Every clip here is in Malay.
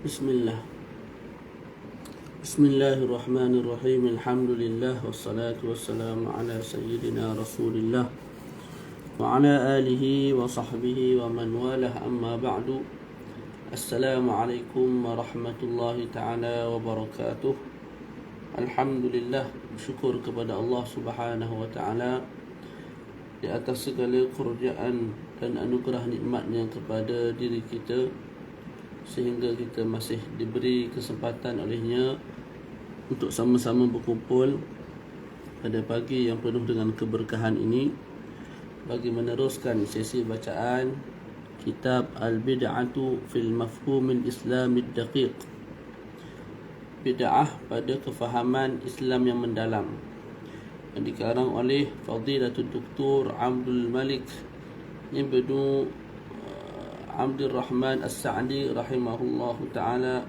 Bismillah. Bismillahirrahmanirrahim. Alhamdulillah wassalatu wassalamu ala sayyidina Rasulillah wa ala alihi wa sahbihi wa man walah, amma ba'du. Assalamualaikum warahmatullahi ta'ala wabarakatuh. Alhamdulillah, bersyukur kepada Allah Subhanahu wa ta'ala di atas segala kerajaan dan anugerah nikmatnya kepada diri kita, sehingga kita masih diberi kesempatan olehnya untuk sama-sama berkumpul pada pagi yang penuh dengan keberkahan ini bagi meneruskan sesi bacaan kitab Al-Bid'atu fil Mafhumil Islamid Daqiq, bid'ah pada kefahaman Islam yang mendalam, yang dikarang oleh Fadilatul Doktor Abdul Malik Ibnu Abdul Rahman As-Sa'di rahimahullahu ta'ala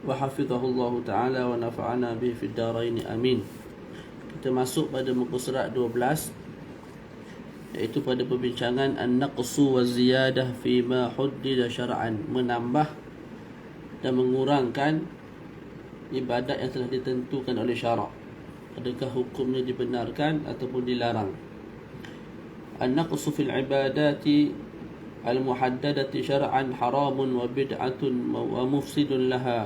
wa hafizahullahu ta'ala wa nafa'ana bihi fid darain, amin. Kita masuk pada muka surat 12, iaitu pada perbincangan an-naqsu wa ziyadah fi ma huddida syar'an, menambah dan mengurangkan ibadat yang telah ditentukan oleh syarak. Adakah hukumnya dibenarkan ataupun dilarang? An-naqsu fil ibadati المحددة شرعا حرام وبدعة ومفسد لها،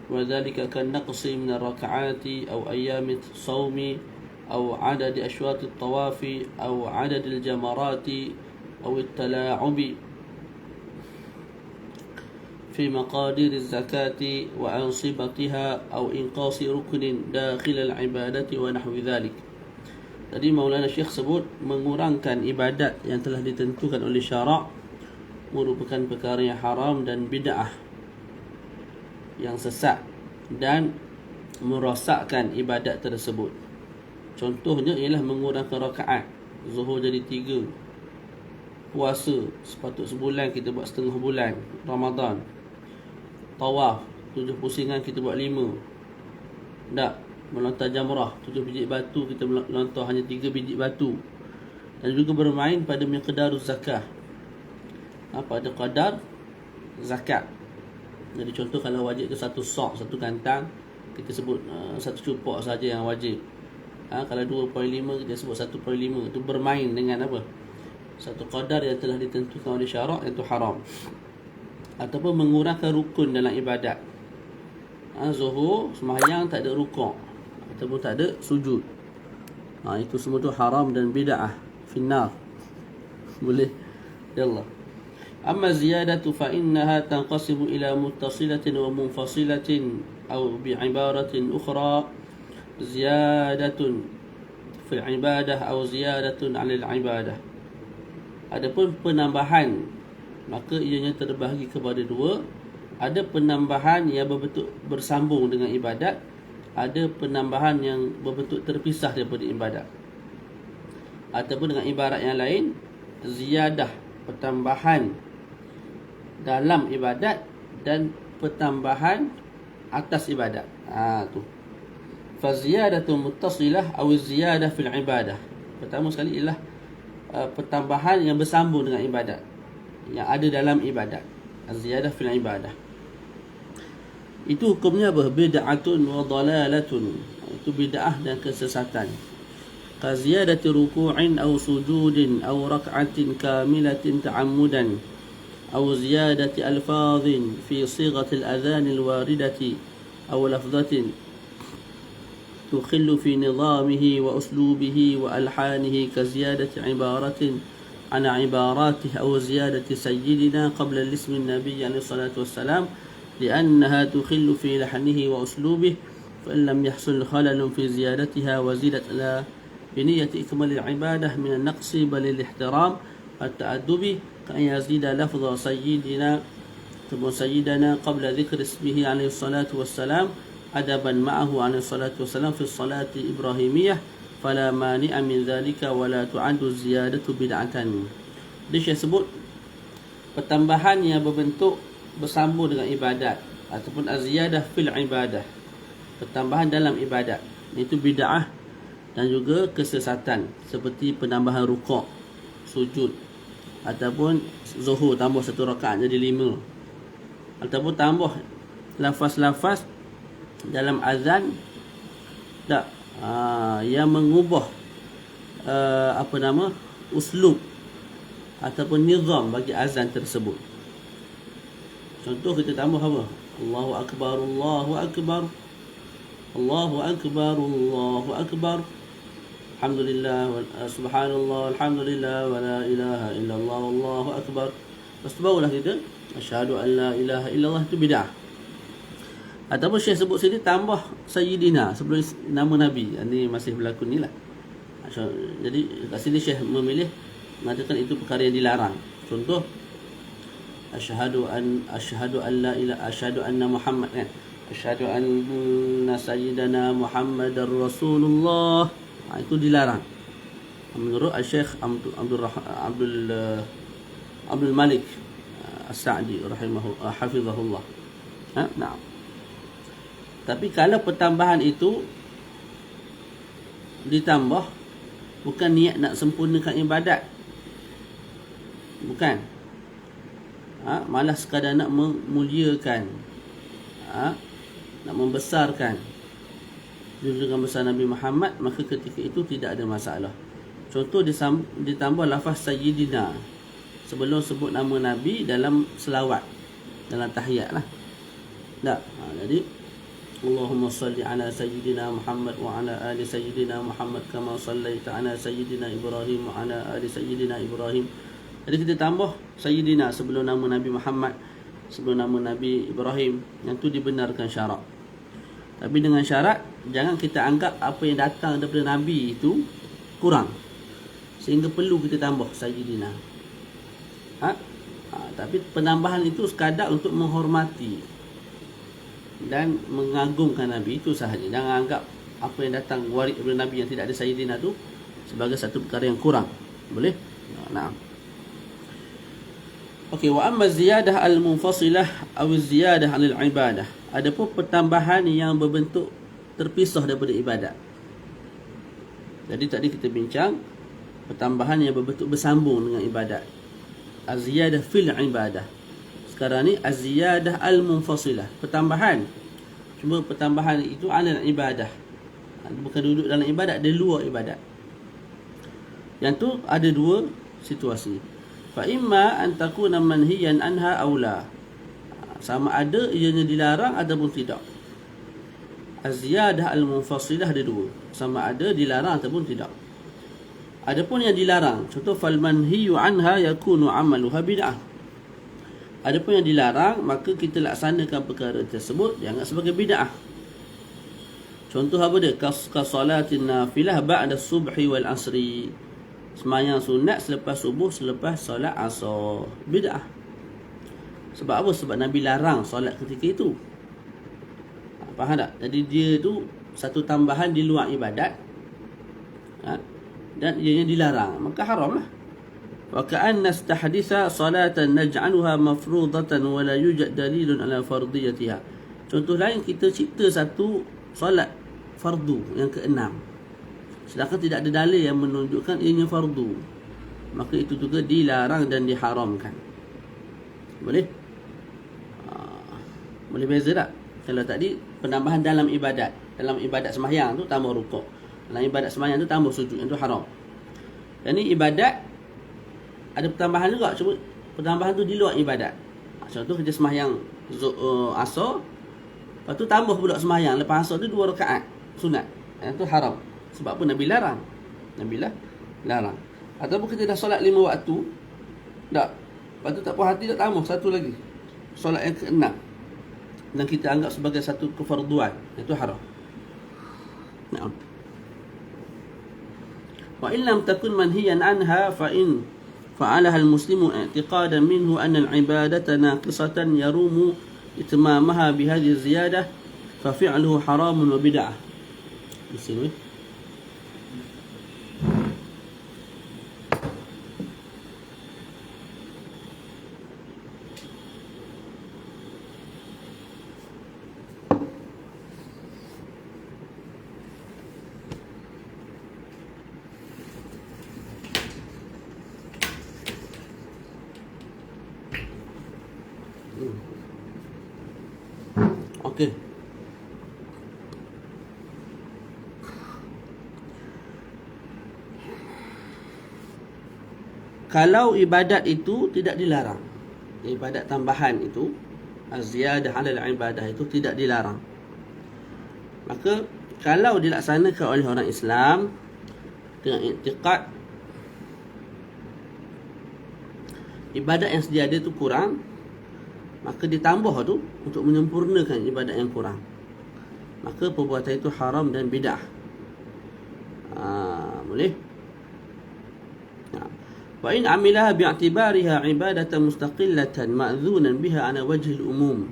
وذلك كالنقص من الركعات أو أيام الصوم أو عدد أشواط الطواف أو عدد الجمرات أو التلاعب في مقادير الزكاة وأنصبتها أو إنقاص ركن داخل العبادة ونحو ذلك. Tadi Maulana Syekh sebut mengurangkan ibadat yang telah ditentukan oleh syarak merupakan perkara yang haram dan bid'ah yang sesat dan merosakkan ibadat tersebut. Contohnya ialah mengurangkan rakaat, zuhur jadi 3, puasa sepatut sebulan kita buat setengah bulan, Ramadan, tawaf 7 pusingan kita buat 5, tak melontar jamrah 7 biji batu kita melontar hanya 3 biji batu, dan juga bermain pada miqdaruz zakah, pada qadar zakat. Jadi contoh kalau wajib ke 1 sok, 1 kantang, kita sebut 1 cupok saja yang wajib. Kalau 2.5 kita sebut 1.5. Itu bermain dengan apa? Satu qadar yang telah ditentukan oleh syarak, itu haram. Ataupun mengurangkan rukun dalam ibadat. Zuhur sembahyang tak ada rukuk ataupun tak ada sujud, itu semua tu haram dan bid'ah finnar. Boleh ya Allah. Amma ziyadatu fa innaha tanqasimu ila muttasilatin wa munfasilatin aw bi'ibaratin ukhra ziyadatun fil ibadah aw ziyadatun 'ala al-ibadah. Adapun penambahan, maka ianya terbahagi kepada dua. Ada penambahan yang berbentuk bersambung dengan ibadat, ada penambahan yang berbentuk terpisah daripada ibadat. Ataupun dengan ibarat yang lain, ziyadah, pertambahan dalam ibadat, dan pertambahan atas ibadat. Tu. Fa ziyadatu muttasilah aw ziyadah fil ibadah. Pertama sekali ialah pertambahan yang bersambung dengan ibadat, yang ada dalam ibadat. Az-ziyadah fil ibadah. Itu hukumnya apa? Bid'atun wa dalalatun. Itu bid'ah dan kesesatan. Ka ziyadati ruku'in aw sujudin aw rak'atin kamilatin ta'ammudan aw ziyadati alfazin fi sighati al-adhan al-waridati aw lafzatin tukhillu fi nizamihi wa uslubihi wa alhanihi ka ziyadati ibaratin ana ibaratih aw ziyadati sayyidina qabla al-ism an-nabiy alayhi salatu wassalam لأنها تخل في لحنه وأسلوبه، فإن لم يحصل خلل في زيادتها وزيدت على بنية إكمال العبادة من النقص بل الاحترام والتأدب، كأن يزيد لفظ سيدنا قبل ذكر اسمه عليه الصلاة والسلام أدبا معه عليه الصلاة والسلام في الصلاة الإبراهيمية، فلا مانع من ذلك ولا تعد الزيادة بدعة. Dia sebut pertambahan yang berbentuk bersambung dengan ibadat ataupun az-ziyadah fil ibadah, pertambahan dalam ibadat, itu bid'ah dan juga kesesatan, seperti penambahan rukuk, sujud, ataupun zuhur tambah 1 rakaat jadi 5. ataupun tambah lafaz-lafaz dalam azan tak yang mengubah uslub ataupun nizam bagi azan tersebut. Contoh kita tambah apa? Allahu akbar, Allahu akbar, Allahu akbar, Allahu akbar, alhamdulillah, subhanallah, alhamdulillah, wa la ilaha illallah, Allahu akbar. Lepas tu barulah kita asyhadu an la ilaha illallah, itu bid'ah. Ataupun Syekh sebut sini tambah Sayyidina sebelum nama Nabi. Ini masih berlaku ni lah. Jadi kat sini Syekh memilih mengatakan itu perkara yang dilarang. Contoh asyhadu anna Muhammad, kan? Asyhadu anna sayyidana Muhammadar Rasulullah. Itu dilarang menurut Syekh Abdul Malik As-Sa'di hafizahullah. Nah. Tapi kalau pertambahan itu ditambah bukan niat nak sempurnakan ibadat, bukan, malah sekadar nak memuliakan, nak membesarkan junjungan besar Nabi Muhammad, maka ketika itu tidak ada masalah. Contoh ditambah lafaz Sayyidina sebelum sebut nama Nabi dalam selawat, dalam tahiyat lah. Tak. Jadi Allahumma salli ala Sayyidina Muhammad wa ala ali Sayyidina Muhammad kama sallaita ala Sayyidina Ibrahim wa ala ali Sayyidina Ibrahim. Jadi kita tambah Sayyidina sebelum nama Nabi Muhammad, sebelum nama Nabi Ibrahim. Yang tu dibenarkan syarak. Tapi dengan syarat jangan kita anggap apa yang datang daripada Nabi itu kurang, sehingga perlu kita tambah Sayyidina. Tapi penambahan itu sekadar untuk menghormati dan mengagungkan Nabi, itu sahaja. Jangan anggap apa yang datang warid daripada Nabi yang tidak ada Sayyidina tu sebagai satu perkara yang kurang. Boleh? Nah. Okey, wa amma ziyadah al-munfasilah aw ziyadah 'ala al-ibadah. Adapun pertambahan yang berbentuk terpisah daripada ibadat. Jadi tadi kita bincang pertambahan yang berbentuk bersambung dengan ibadat. Az-ziyadah fil ibadah. Sekarang ni az-ziyadah al-munfasilah, pertambahan. Cuma pertambahan itu 'ala al-ibadah. Bukan duduk dalam ibadat, dia luar ibadat. Yang tu ada dua situasi. Fa imma an takuna manhiyan anha aw la. Sama ada ianya dilarang ataupun tidak. Az-ziyadah al-munfasilah ada dua, sama ada dilarang ataupun tidak. Adapun yang dilarang, contoh fal manhiyu anha yakunu amaluha bid'ah. Adapun yang dilarang, maka kita laksanakan perkara tersebut dianggap sebagai bid'ah. Contoh apa dia? Kasalatin nafilah ba'da subhi wal asri. Sembahyang sunat selepas subuh, selepas solat asar. Bid'ah. Sebab apa? Sebab Nabi larang solat ketika itu. Faham tak? Jadi dia tu satu tambahan di luar ibadat, dan ianya dilarang, maka haram lah. Wa ka'anna istahditha salatan naj'aluha mafrudatan wa la yujad dalilun ala fardiyatiha. Contoh lain, kita cipta satu solat fardu yang keenam, sedangkan tidak ada dalil yang menunjukkan ianya fardu, maka itu juga dilarang dan diharamkan. Boleh? Boleh beza tak? Kalau tadi penambahan dalam ibadat sembahyang tu tambah rukuk, dalam ibadat sembahyang tu tambah sujud, itu haram. Dan ni ibadat ada pertambahan juga, cuma pertambahan tu di luar ibadat. Contoh kita sembahyang asar, lepas tu tambah pula sembahyang lepas asar tu 2 rakaat sunat. Yang tu haram. Sebab apa? Nabi larang. Larang. Ataupun kita dah solat 5 waktu, tak, lepas tu tak puas hati, tak tambah satu lagi, solat yang ke-6, dan kita anggap sebagai satu kefarduan, itu haram. Naam. Wa in lam takun manhiyan anha fa in fa'alaha al-muslimu i'tiqadan minhu anna al-ibadata naqisatan yarumu itmamaha bihadhihi ziyadah fa fi'luhu haramun wa bid'ah. Di sini Okey. Kalau ibadat itu tidak dilarang, ibadat tambahan itu, az-ziyadah 'ala al-ibadah itu tidak dilarang, maka kalau dilaksanakan oleh orang Islam dengan i'tiqad ibadat yang sedia ada itu kurang, maka ditambah tu untuk menyempurnakan ibadat yang kurang, maka perbuatan itu haram dan bid'ah. Boleh? Wa in 'amilaha bi'tibariha 'ibadatan mustaqillatan ma'dzunan biha 'ala wajhi al-umum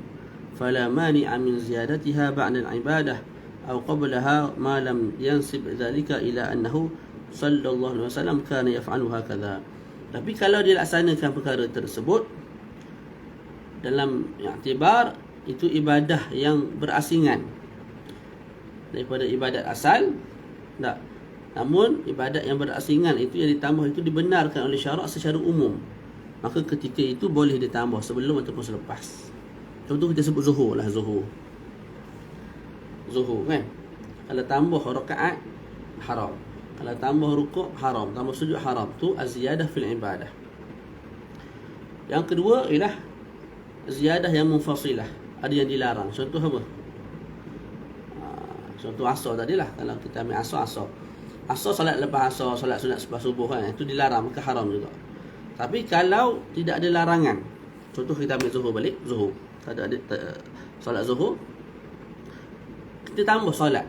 fala mani'a min ziyadatiha ba'da al-ibadah aw qablaha ma lam yansib dhalika ila annahu sallallahu alaihi wasallam kana yaf'alu hakadha. Tapi kalau dilaksanakan perkara tersebut dalam i'tibar, itu ibadah yang berasingan daripada ibadat asal, tak. Namun ibadat yang berasingan itu yang ditambah itu dibenarkan oleh syarak secara umum, maka ketika itu boleh ditambah sebelum ataupun selepas. Contoh kita sebut zuhur lah, zuhur kan, kalau tambah rakaat haram, kalau tambah rukuk haram, tambah sujud haram, tu az-ziyadah fil ibadah. Yang kedua ialah ziyadah yang munfasilah, ada yang dilarang. Contoh apa? Contoh asar tadilah. Kalau kita ambil asar solat lepas asar, solat sunat selepas subuh kan, itu dilarang, maka haram juga. Tapi kalau tidak ada larangan, contoh kita ambil zuhur balik, zuhur tak ada solat zuhur, kita tambah solat.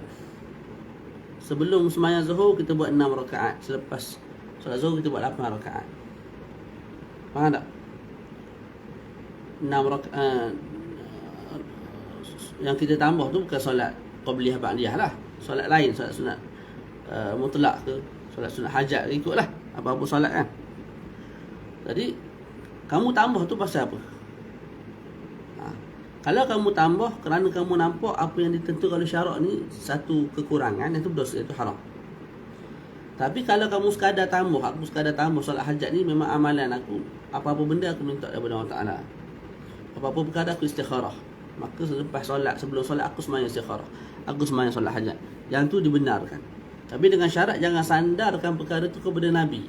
Sebelum sembahyang zuhur kita buat 6 rakaat, selepas solat zuhur kita buat 8 rakaat. Faham tak? 6 rakaat yang kita tambah tu bukan solat qabliyah ba'diyah lah, solat lain, solat sunat mutlak ke, solat sunat hajat, ikutlah apa-apa solat kan. Jadi kamu tambah tu pasal apa? Kalau kamu tambah kerana kamu nampak apa yang ditentukan oleh syarak ni satu kekurangan, itu berdosa, itu haram. Tapi kalau kamu sekadar tambah, aku sekadar tambah solat hajat ni memang amalan aku, apa-apa benda aku minta daripada Allah Ta'ala, apa-apa perkara aku istikharah, maka selepas solat, sebelum solat aku sembahyang istikharah, aku sembahyang solat hajat, yang tu dibenarkan. Tapi dengan syarat jangan sandarkan perkara tu kepada Nabi.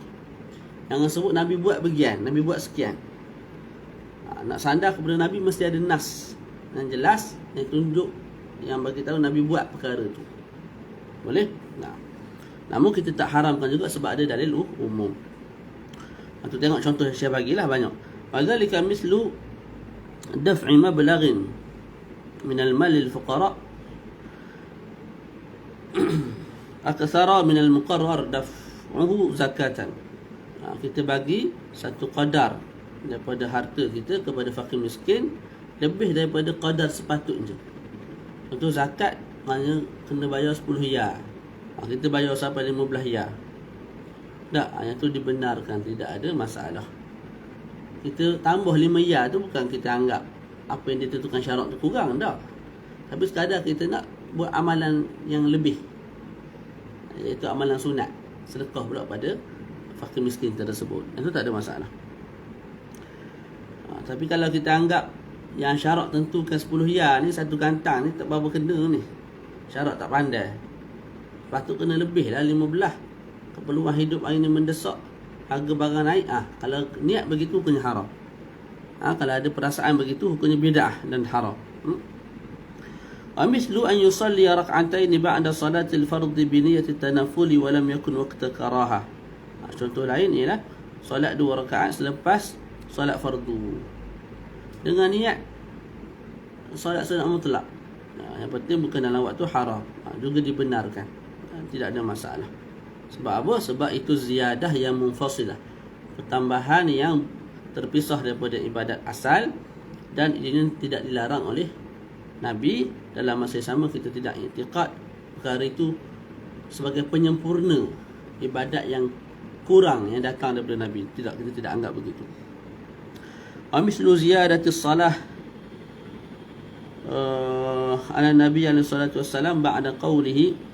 Jangan sebut Nabi buat bagian, Nabi buat sekian. Nak sandar kepada Nabi mesti ada nas yang jelas, yang tunjuk, yang bagi tahu Nabi buat perkara tu. Boleh? Namun kita tak haramkan juga sebab ada dalil umum. Untuk tengok contoh saya bagilah banyak. Wadzalika mislu daf'i mablaghin min al-mal lil-fuqara aktsara min al-muqarrar daf'uhu zakatan. Kita bagi satu qadar daripada harta kita kepada fakir miskin lebih daripada qadar sepatutnya. Contoh zakat maknanya kena bayar 10 riyal. Kita bayar sampai 15 riyal. Tak, yang tu dibenarkan, tidak ada masalah. Kita tambah 5 riyal tu bukan kita anggap apa yang ditentukan syarak tu kurang, tak. Tapi sekadar kita nak buat amalan yang lebih, iaitu amalan sunat, sedekah pula pada fakir miskin tersebut. Itu tak ada masalah. Tapi kalau kita anggap yang syarak tentukan 10 riyal ni, satu gantang ni tak berapa kena ni, syarak tak pandai, patut kena lebih lah 15. Keperluan hidup hari ni mendesak, harga barang naik. Kalau niat begitu hukumnya haram. Kalau ada perasaan begitu hukumnya bid'ah dan haram. Mislu an yusalli rak'atain ba'da salatil fardhi bi niyyati tanaffuli wa lam yakun waqta karahah. Contoh lain ialah solat 2 rakaat selepas solat fardu dengan niat solat sunat mutlak. Yang penting bukan dalam waktu haram, juga dibenarkan, tidak ada masalah. Sebab apa? Sebab itu ziyadah yang munfasilah, pertambahan yang terpisah daripada ibadat asal, dan ini tidak dilarang oleh Nabi. Dalam masa yang sama kita tidak i'tiqad perkara itu sebagai penyempurna ibadat yang kurang yang datang daripada Nabi. Tidak, kita tidak anggap begitu. Mislu ziyadatis salah ala Nabi alaihi salatu wassalam ba'da qawlihi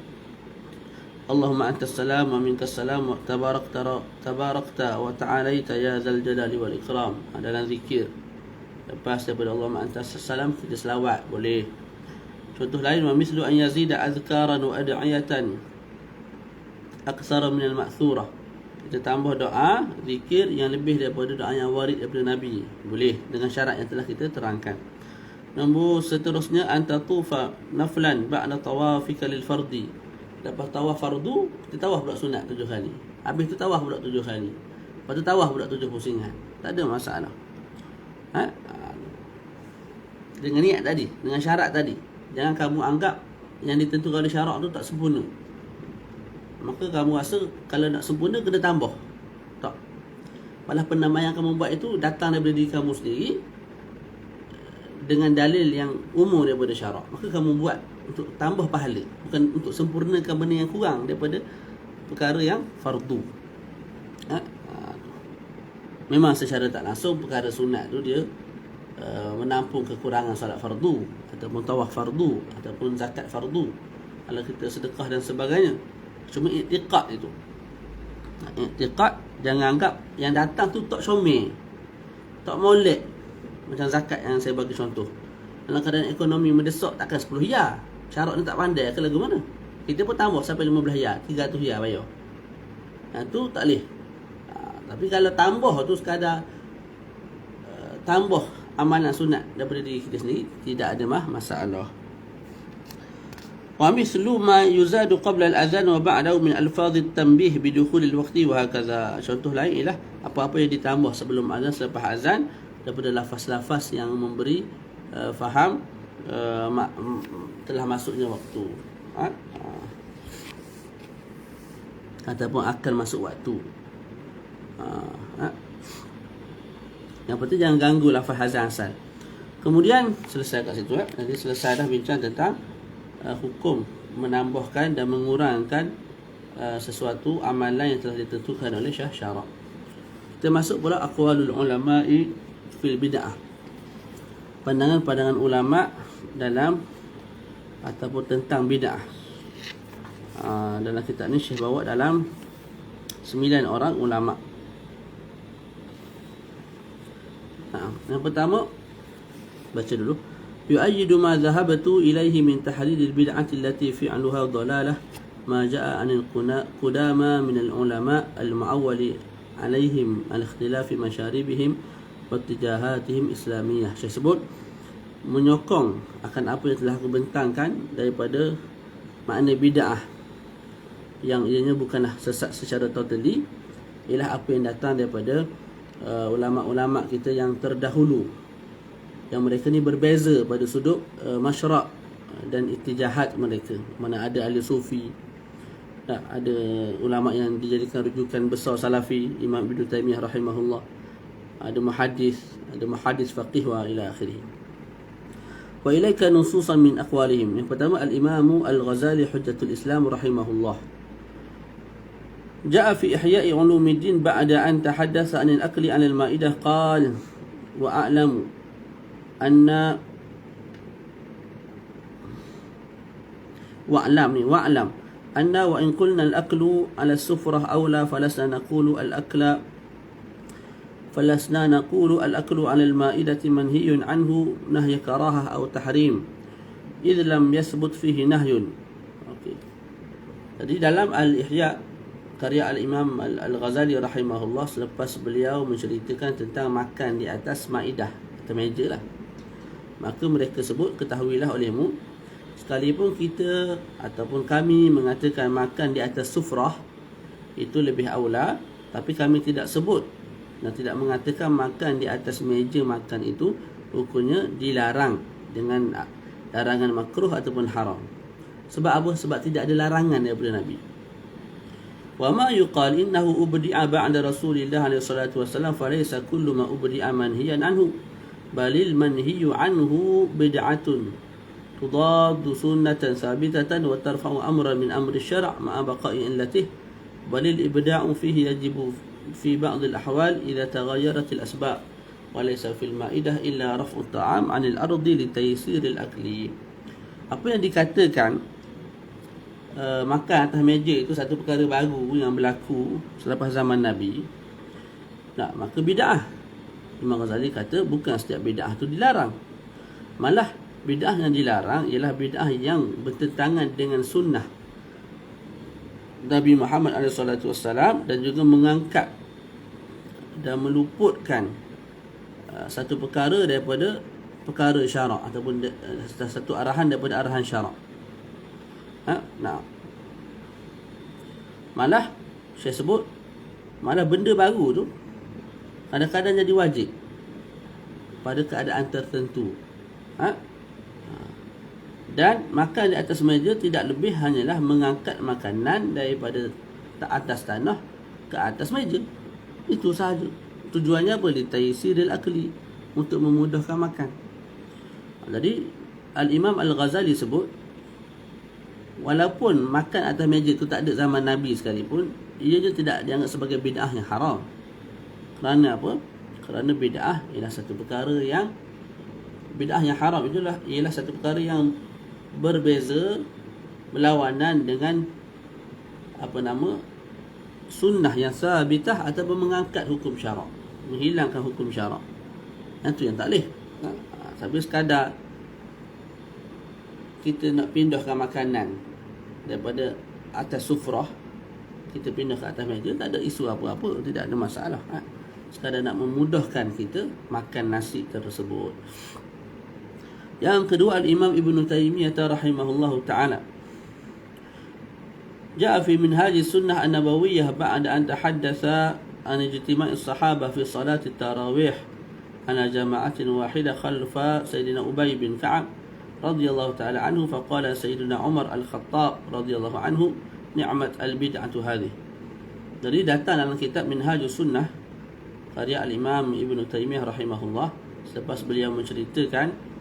Allahumma antas salam wa minkas salam wa tabarakta wa ta'alaita ya dzal jalali wal ikram. Dalam zikir lepas daripada Allahumma antas salam kita selawat boleh. Contoh lain, wa mislu an yazida azkaran wa ad'iyatan aktsara min al-ma'thurah. Kita tambah doa, zikir yang lebih daripada doa yang warid daripada Nabi. Boleh dengan syarat yang telah kita terangkan. Nombor seterusnya, antatufa naflan ba'da tawafika lil fardi. Lepas tawaf fardu, kita tawaf pula sunat 7 kali. Habis tu tawaf pula 7 kali. Lepas tu tawaf pula 7 pusingan. Tak ada masalah. Ha? Dengan niat tadi, dengan syarat tadi. Jangan kamu anggap yang ditentukan oleh syarak tu tak sempurna. Maka kamu rasa kalau nak sempurna kena tambah. Tak. Malah penambah yang kamu buat itu datang daripada diri kamu sendiri dengan dalil yang umum daripada syarak. Maka kamu buat untuk tambah pahala, bukan untuk sempurnakan benda yang kurang daripada perkara yang fardu. Memang secara tak langsung perkara sunat tu dia menampung kekurangan salat fardu ataupun tawaf fardu ataupun zakat fardu, kalau kita sedekah dan sebagainya. Cuma i'tiqad itu, i'tiqad, jangan anggap yang datang tu tak syomel, tak molek. Macam zakat yang saya bagi contoh, dalam keadaan ekonomi mendesak takkan 10 hiyar. Syarat ni tak pandai ke lagu mana, kita pun tambah sampai 15 hiyar, 300 hiyar bayar. Tu tak boleh. Tapi kalau tambah tu sekadar tambah amalan sunat daripada diri kita sendiri, tidak ada masalah. Wa mislu ma yuzadu qabla al-adhan wa ba'dahu min alfaz at-tanbih bi dukhul al-waqti wa hakaza. Contoh lain ialah apa-apa yang ditambah sebelum azan, selepas azan, daripada lafaz-lafaz yang memberi faham telah masuknya waktu, ataupun akan masuk waktu. Yang penting jangan ganggu lafaz azan asal. Kemudian selesai kat situ. Nanti selesai dah bincang tentang hukum menambahkan dan mengurangkan sesuatu amalan yang telah ditentukan oleh syarak. Kita masuk pula aqwalul ulama'i fil bid'ah. Pandangan-pandangan ulama dalam ataupun tentang bid'ah. Dalam kitab ni Syekh bawa dalam 9 orang ulama. Yang pertama, baca dulu. Yu'ayyidu ma dhahabtu ilayhi min tahlilil bid'ati allati fi'luha dhalalah ma jaa'a 'anil qudama min al-ulama al-mu'awwali 'alayhim al-ikhtilafi masyaribihim wa tijahatihim islamiyah. Saya sebut menyokong akan apa yang telah aku bentangkan daripada makna bid'ah yang ianya bukanlah sesat secara totally, ialah apa yang datang daripada ulama-ulama kita yang terdahulu, yang mereka ni berbeza pada sudut masyrak dan itijahat mereka. Mana ada ahli sufi, ada ulama yang dijadikan rujukan besar salafi, Imam Ibn Taymiyah rahimahullah, ada muhaddis faqih wa ila akhirih. Wa ilaika nususan min aqwalihim. Yang pertama, al-Imam Al-Ghazali Hujjatul Islam rahimahullah, جاء في إحياء علوم الدين بعد أن تحدث عن الأكل عن المائدة قال وأعلم أن وإن قلنا الأكل على السفرة أولى فلسنا نقول الأكل على المائدة منهي عنه نهي كراهة أو تحريم إذ لم يثبت فيه نهي. Jadi dalam Al-Ihya karya Al-Imam Al-Ghazali rahimahullah, selepas beliau menceritakan tentang makan di atas maidah atau meja lah, maka mereka sebut, ketahuilah olehmu, sekalipun kita ataupun kami mengatakan makan di atas sufrah itu lebih aula, tapi kami tidak sebut dan tidak mengatakan makan di atas meja makan itu hukumnya dilarang dengan larangan makruh ataupun haram. Sebab apa? Sebab tidak ada larangan daripada Nabi. وما يقال إنه أبدع بعد رسول الله عليه الصلاة والسلام فليس كل ما أبدع منهيا عنه بل المنهي عنه بدعة تضاد سنة ثابتة وترفع أمرا من أمر الشرع مع بقاء علته بل الإبداع فيه يجب في بعض الأحوال إذا تغيرت الأسباب وليس في المائدة إلا رفع الطعام عن الأرض لتيسير الأكل. Apa yang dikatakan makan atas meja itu satu perkara baru yang berlaku selepas zaman Nabi, maka bid'ah. Imam Ghazali kata bukan setiap bid'ah itu dilarang, malah bid'ah yang dilarang ialah bid'ah yang bertentangan dengan sunnah Nabi Muhammad SAW dan juga mengangkat dan meluputkan satu perkara daripada perkara syarak ataupun satu arahan daripada arahan syarak. Nah, malah saya sebut, malah benda baru tu kadang-kadang jadi wajib pada keadaan tertentu. Dan makan di atas meja tidak lebih hanyalah mengangkat makanan daripada atas tanah ke atas meja. Itu sahaja. Tujuannya apa? Litaysiril akli, untuk memudahkan makan. Jadi Al-Imam Al-Ghazali sebut, walaupun makan atas meja itu tak ada zaman Nabi sekalipun, ianya tidak dianggap sebagai bid'ah yang haram. Kerana apa? Kerana bid'ah ialah satu perkara yang bid'ah yang haram itulah ialah satu perkara yang berbeza, berlawanan dengan sunnah yang sabitah ataupun mengangkat hukum syarak, menghilangkan hukum syarak. Itu yang tak boleh. Tapi sekadar kita nak pindahkan makanan daripada atas sufrah, kita pindah ke atas meja, tak ada isu apa-apa, tidak ada masalah. Sekadar nak memudahkan kita makan nasi tersebut. Yang kedua, Al-Imam Ibn Taymiyah rahimahullahu ta'ala jaa fi minhaj sunnah an-nabawiyyah ba'da an tahaddatha an ijtima'i as-sahabah fi salati at-tarawih ala jama'atin wahidah khalfa Sayyidina Ubay bin Ka'ab radhiyallahu ta'ala anhu, faqala Sayyidina Umar al-Khattab radhiyallahu anhu, ni'mat al-bid'atu hadhihi. Jadi datang dalam kitab Minhajus Sunnah karya Al-Imam Ibn Taymiyah rahimahullah, selepas beliau menceritakan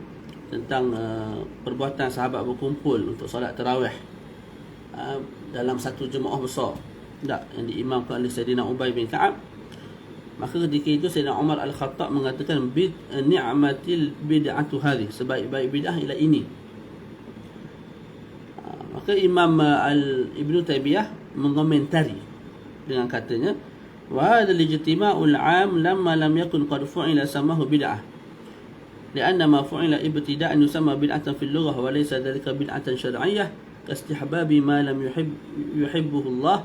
tentang perbuatan sahabat berkumpul untuk solat tarawih dalam satu jemaah besar yang diimamkan oleh Sayyidina Ubay bin Ka'ab. Maka ketika itu Sayyidina Umar Al-Khattab mengatakan, ni'matil bid'atu hadhi, sebaik-baik bid'ah ialah ini. Maka Imam Ibn Taymiyah mengomentari dengan katanya, wa hadha al-ijtima'ul 'am lamma lam yakun qad fu'ila samahu bid'ah, لأن ما فعل ابتداء يسمى بدعة في اللغة وليس ذلك بدعة شرعية كاستحباب ما لم يحبه الله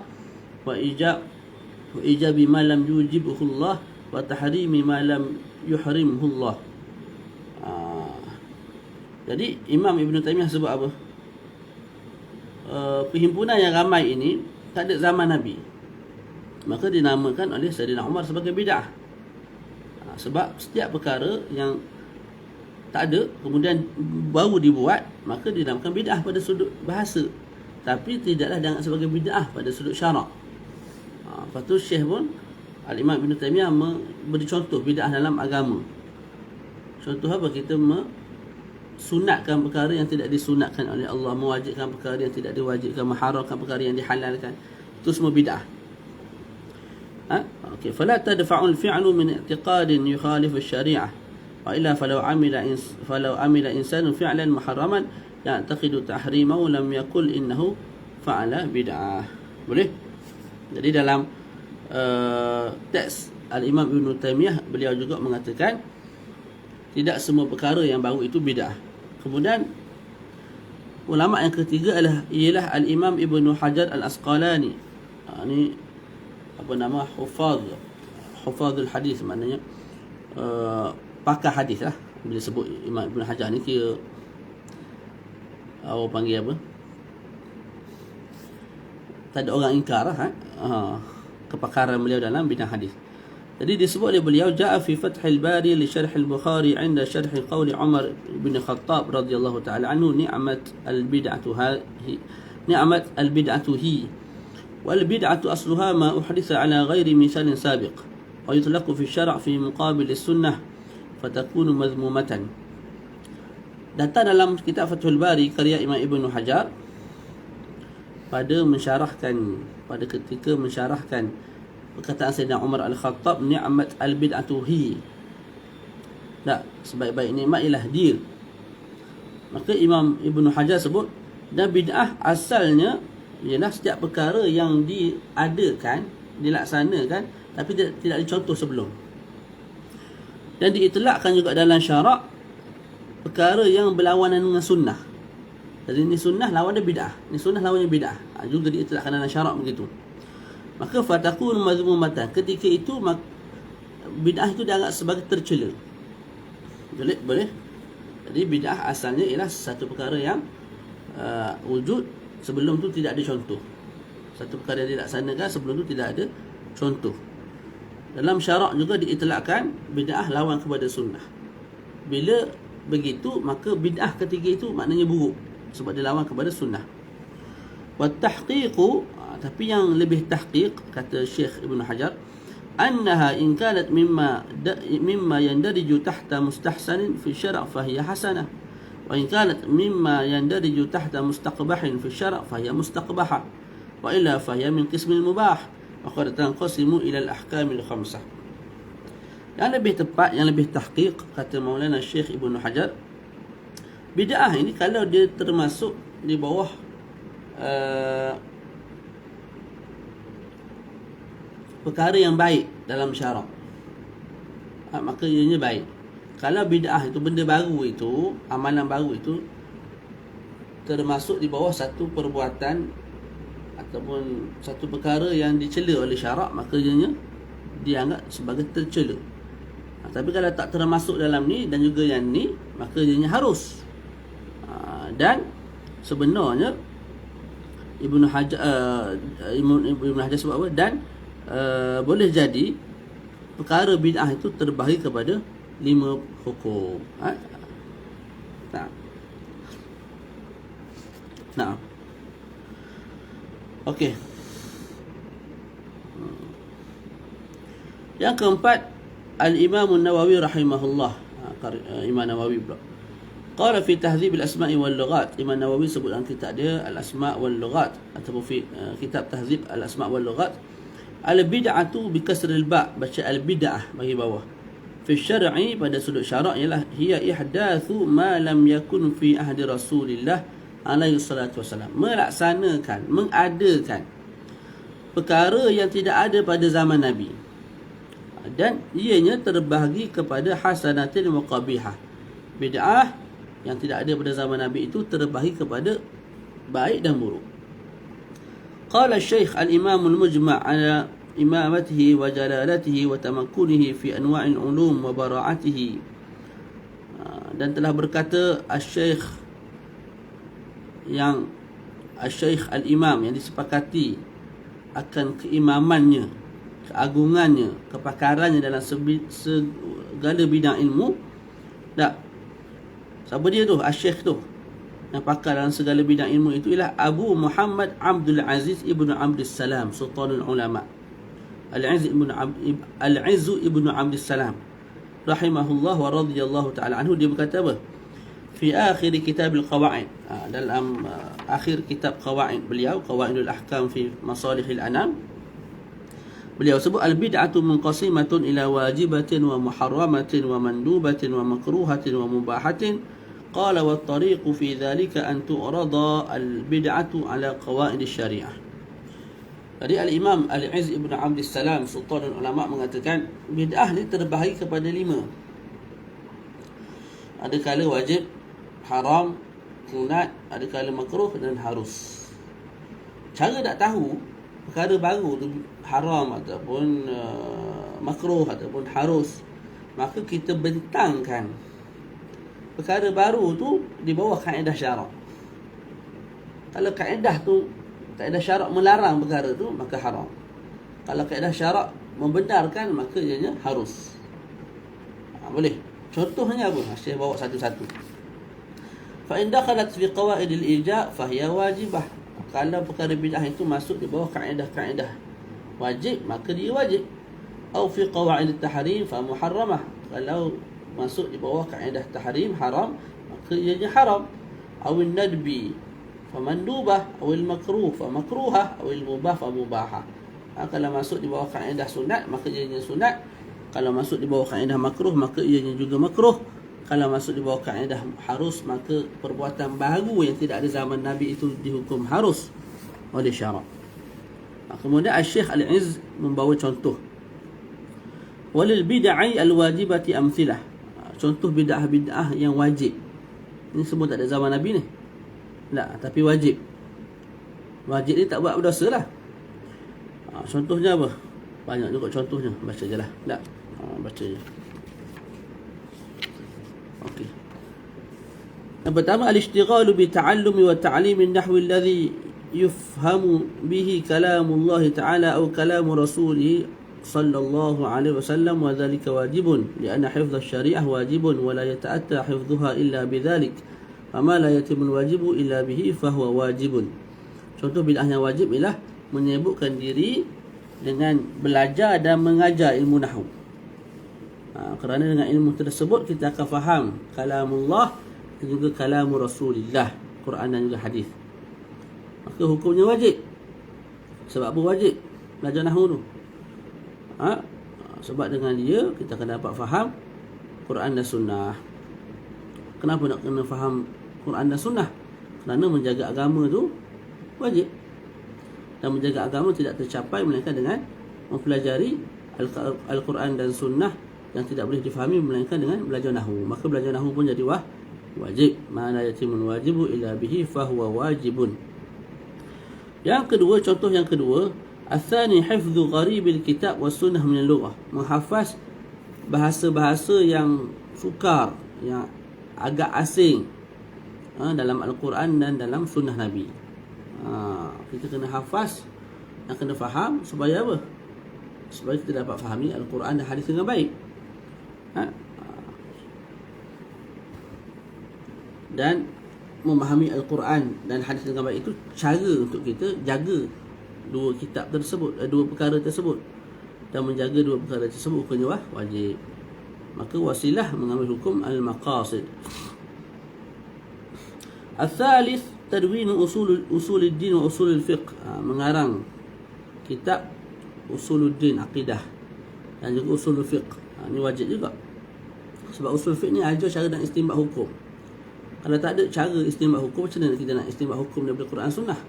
وإيجاب ما لم يوجبه الله وتحريم ما لم يحرمه الله. Jadi Imam Ibn Taymiyah sebut apa? Perhimpunan yang ramai ini tak ada zaman Nabi, maka dinamakan oleh Sayyidina Umar sebagai bid'ah. Sebab setiap perkara yang tak ada kemudian baru dibuat, maka dinamakan bid'ah pada sudut bahasa, tapi tidaklah dianggap sebagai bid'ah pada sudut syarak. Lepas tu Syekh pun, Al-Imam Ibn Taymiyah beri contoh bid'ah dalam agama. Contoh apa? Kita sunatkan perkara yang tidak disunatkan oleh Allah, mewajibkan perkara yang tidak diwajibkan, mengharamkan perkara yang dihalalkan. Itu semua bid'ah. Okey, fala tadfa'ul fi'lu min i'tiqadin yukhalif asy-syari'ah. وإلا فلو عمل إنسان فعلا محرما يعتقد تحريمه لم يقل إنه فعل بدعة. Boleh? Jadi dalam teks Al-Imam Ibn Taymiyah, beliau juga mengatakan tidak semua perkara yang baru itu bid'ah. Kemudian ulama yang ketiga ialah Al-Imam Ibn Hajar Al-Asqalani. Ini hufadhul hadis, maknanya pakar hadis lah. Bila sebut Imam Ibn Hajar ni, kira orang panggil apa, tak ada orang ingkar lah, kepakaran beliau dalam bidang hadis. Jadi disebut oleh beliau, ja'a fi Fathil Bari li syarh al-Bukhari 'inda syarh qauli Umar bin Khattab radhiyallahu ta'ala anhu, ni'mat al-bid'atu hi wal bid'atu asluha ma uhditha ala ghairi misalin sabiq wa yutlaqu fi syara' fi muqabil as-sunnah fatakunu mazmumatan. Datang dalam kitab Fathul Bari karya Imam Ibn Hajar pada ketika mensyarahkan perkataan Sayyidina Umar Al-Khattab, ni'mat al-bid'atu hi, sebaik-baik nikmat ialah dia. Maka Imam Ibn Hajar sebut, dan bid'ah asalnya ialah setiap perkara yang diadakan, dilaksanakan tapi tidak dicontoh sebelum, dan diitlakkan juga dalam syarak perkara yang berlawanan dengan sunnah. Jadi ni sunnah lawan dia bid'ah, ni sunnah lawannya bid'ah. Juga diitlaqkan dalam syarak begitu. Maka fatakun mazmumatan, ketika itu bid'ah itu dianggap sebagai tercela. Boleh. Jadi bid'ah asalnya ialah satu perkara yang wujud, sebelum tu tidak ada contoh. Satu perkara yang dilaksanakan, sebelum tu tidak ada contoh. Dalam syarak juga diitlaqkan bid'ah lawan kepada sunnah. Bila begitu, maka bid'ah ketika itu maknanya buruk, sebab dia lawan kepada sunnah. Wa tahqiqu, tapi yang lebih tahqiq, kata Syekh Ibn Hajar, annaha in kanat mimma yandariju tahta mustahsanin fi syara' fahiya hasanah, wa in kanat mimma yandariju tahta mustaqbahin fi syara' fahiya mustaqbahah, wa illa fahiya min qismil mubah, wa qad tanqasimu ila al-ahkamil khamsah. Yang lebih tepat, yang lebih tahqiq, kata Maulana Syekh Ibn Hajar, bid'ah ini kalau dia termasuk di bawah perkara yang baik dalam syarak, maka ianya baik. Kalau bid'ah itu, benda baru itu, amalan baru itu, termasuk di bawah satu perbuatan ataupun satu perkara yang dicela oleh syarak, maka ianya dianggap sebagai tercela. Tapi kalau tak termasuk dalam ni dan juga yang ni, maka ianya harus. Dan sebenarnya Ibn Hajar sebab apa? Dan boleh jadi perkara bid'ah itu terbahagi kepada 5 hukum. Nah. Okey. Yang keempat, Al-Imam An-Nawawi rahimahullah, Imam Nawawi pula, qala fi tahdzib al-asma' wal lughat. Imam Nawawi sebut dalam kitab dia Al-Asma' wal Lughat, ataupun fi kitab tahdzib al-asma' wal lughat, al-bid'atu bi kasr al-ba', baca al-bid'ah bagi bawah, fi syar'i, pada sudut syarak, ialah hiya ihdatsu ma lam yakun fi ahdi Rasulillah alaihi salatu wasalam, melaksanakan, mengadakan perkara yang tidak ada pada zaman Nabi, dan ianya terbahagi kepada hasanatin wa qabihah. Bid'ah yang tidak ada pada zaman Nabi itu terbahagi kepada baik dan buruk. Qala Syekh Al-Imam Al-Mujma' ala imamatihi wa jalalatihi wa tamakkunihi fi anwa'il ulum wa bara'atihi. Dan telah berkata Al-Syekh Al-Imam, yang disepakati akan keimamannya, keagungannya, kepakarannya dalam segala bidang ilmu. Tak, siapa dia tu? Al-Syekh tu yang pakar dalam segala bidang ilmu itu ialah Abu Muhammad Abdul Aziz Ibn Abdul Salam, Sultanul Ulama, Al-Izz Ibn Abdul Salam rahimahullah wa radhiyallahu ta'ala anhu. Dia berkata apa? Fi akhir kitab al-qawaid, dalam akhir kitab qawaid beliau, Qawaidul Ahkam fi Masalihil Anam, beliau sebut al-bid'atu munqasimatun ila wajibatin wa muharramatin wa mandubatin wa makruhatin wa mubahatin. Qala wa at-tariqu fi dhalika an tu'rada al-bid'atu ala qawaid asy-syariah. Jadi Al-Imam Al-Izz Ibn Abdul Salam, Sultanul Ulama, mengatakan bid'ah ni terbahagi kepada 5. Ada kala wajib, haram, sunat, ada kala makruh dan harus. Cara nak tahu perkara baru tu haram ataupun makruh ataupun harus, maka kita bentangkan perkara baru tu di bawah kaedah syarak. Kalau kaedah tu, kaedah syarak melarang perkara tu, maka haram. Kalau kaedah syarak membenarkan, maka ianya harus. Boleh. Contohnya apa? Saya bawa satu-satu. Fa in dakhalat fi qawaid al-ijab fa hiya wajibah. Kalau perkara bid'ah itu masuk di bawah kaedah-kaedah wajib, maka dia wajib. Au fi qawaid at-tahrim fa muharramah. Kalau masuk di bawah kaedah tahrim, haram, maka ianya haram. Au an-nadbi fa mandubah, au al-makruh fa makruhah, au al-mubah fa mubahah. Kalau masuk di bawah kaedah sunat, maka ianya sunat. Kalau masuk di bawah kaedah makruh, maka ianya juga makruh. Kalau masuk di bawah kaedah harus, maka perbuatan baru yang tidak ada zaman Nabi itu dihukum harus oleh syarak. Kemudian Al-Syekh Al-Izz membawa contoh. Walil bid'ah al-wajibati amthilah. Contoh bid'ah-bid'ah yang wajib. Ini semua tak ada zaman Nabi ni. Tak, tapi wajib. Wajib ni tak buat berdosa lah. Contohnya apa? Banyak juga contohnya. Baca je lah. Tak? Baca je. Okey. Yang pertama, al-ishtighalu bi ta'allumi wa ta'limi an-nahwi alladhi yufhamu bihi kalamullah ta'ala atau kalamu rasulih sallallahu alaihi wasallam, wa dhalika wajibun lianna hifdh asy-syari'ah wajibun wa la yata'atta hifdhuha illa bidzalik, fama la yatimul wajibu illa bihi fahuwa wajibun. Contoh bid'ah yang wajib ialah menyibukkan diri dengan belajar dan mengajar ilmu nahwu. Kerana dengan ilmu tersebut kita akan faham kalamullah dan juga kalamu Rasulillah, Quran dan juga hadis. Maka hukumnya wajib. Sebab apa wajib belajar nahwu tu? Sebab dengan dia kita akan dapat faham Quran dan sunnah. Kenapa nak kena faham Quran dan sunnah? Kerana menjaga agama tu wajib. Dan menjaga agama tidak tercapai melainkan dengan mempelajari Al-Quran dan sunnah, yang tidak boleh difahami melainkan dengan belajar nahwu. Maka belajar nahwu pun jadi wajib. Mana yatimul wajibu illa bihi fahuwa wajibun. Yang kedua, contoh yang kedua, athani hifdhu gharibil kitab was sunnah min al-lughah. Menghafaz bahasa-bahasa yang sukar, yang agak asing dalam Al-Quran dan dalam sunnah Nabi. Kita kena hafaz dan kena faham supaya apa? Supaya kita dapat fahami Al-Quran dan hadis dengan baik. Dan memahami Al-Quran dan hadis dengan baik itu cara untuk kita jaga dua kitab tersebut, dua perkara tersebut. Dan menjaga dua perkara tersebut hukumnya wajib. Maka wasilah mengambil hukum al-maqasid. Al-thalith tadwin usuluddin wa usulul fiqh. Mengarang kitab usuluddin, akidah, dan juga usulul fiqh. Ini wajib juga. Sebab usul fiqh ni ajar cara nak istinbat hukum. Kalau tak ada cara istinbat hukum, macam mana kita nak istinbat hukum daripada Quran Sunnah?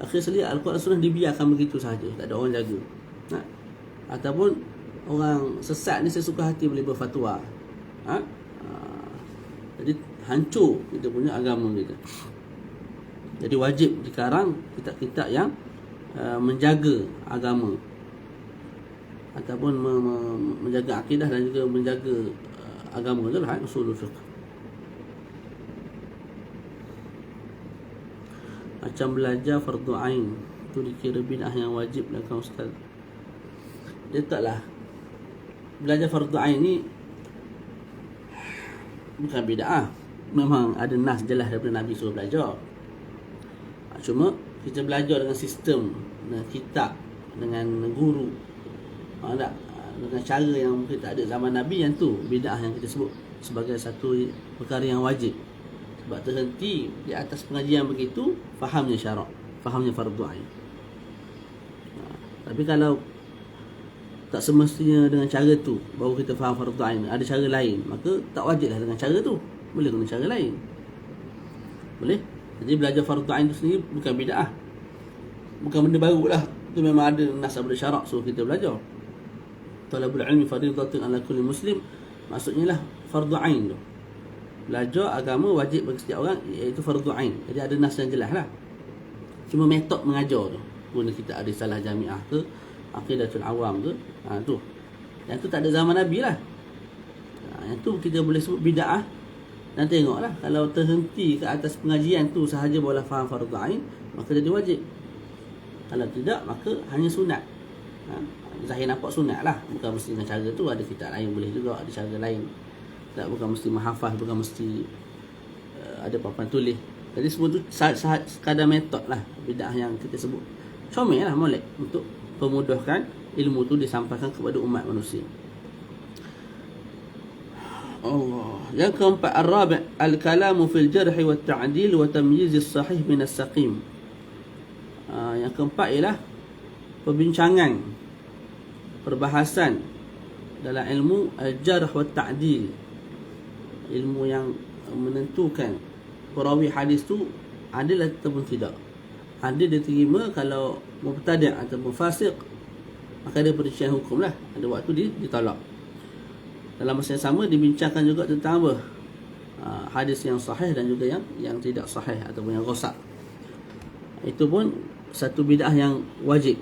Akhir sekali Al-Quran Sunnah dibiarkan begitu sahaja, tak ada orang jaga. Ataupun orang sesat ni sesuka hati boleh berfatwa. Jadi hancur kita punya agama kita. Jadi wajib dikarang kitab-kitab yang menjaga agama, ataupun menjaga akidah dan juga menjaga agama itulah usulul fiqh. Macam belajar fardu ain, tu dikira bid'ah yang wajib dilakukan ustaz. Dia taklah. Belajar fardu ain ni bukan bid'ah. Memang ada nas jelas daripada Nabi suruh belajar. Cuma kita belajar dengan sistem, dengan kitab, dengan guru, dengan cara yang mungkin tak ada zaman Nabi, yang tu bid'ah yang kita sebut sebagai satu perkara yang wajib. Sebab terhenti di atas pengajian begitu, fahamnya syarak, fahamnya fardu ain. Tapi kalau tak semestinya dengan cara tu baru kita faham fardu ain, ada cara lain, maka tak wajiblah dengan cara tu, boleh guna cara lain. Boleh. Jadi belajar fardu ain tu sendiri bukan bid'ah, bukan benda baru lah. Itu memang ada nas daripada syarak suruh kita belajar. Talabul ilmi fardhatun ala kulli muslim, maksudnya lah fardu ain tu. Belajar agama wajib bagi setiap orang, iaitu fardu ain. Jadi ada nas yang jelas lah. Cuma metod mengajar tu, guna kita ada salah jamiah ke, aqidatul awam ke, tu. Yang tu tak ada zaman Nabi lah. Yang tu kita boleh sebut bid'ah. Dan tengoklah, kalau terhenti ke atas pengajian tu sahaja boleh faham fardu ain, maka jadi wajib. Kalau tidak, maka hanya sunat. Zahir nampak sunat lah, bukan mesti dengan cara tu. Ada kitab lain boleh juga, ada cara lain. Tak, bukan mesti menghafaz, bukan mesti ada papan tulis. Jadi semua tu sekadar metod lah bid'ah yang kita sebut. Comel lah, molek untuk pemudahkan ilmu tu disampaikan kepada umat manusia. Allah. Yang keempat, ar-rabi' al-kalamu fil jarh wa ta'dil wa tamyiz as-sahih min as-saqim. Yang keempat ialah perbincangan, perbahasan dalam ilmu al-jarh wa ta'dil. Ilmu yang menentukan perawi hadis tu adil ataupun tidak. Adil diterima kalau mubtadi' ataupun fasik, maka ada perincian hukum lah. Ada waktu ditolak. Dalam masa yang sama dibincangkan juga tentang apa? hadis yang sahih dan juga yang tidak sahih ataupun yang rosak. Itu pun satu bid'ah yang wajib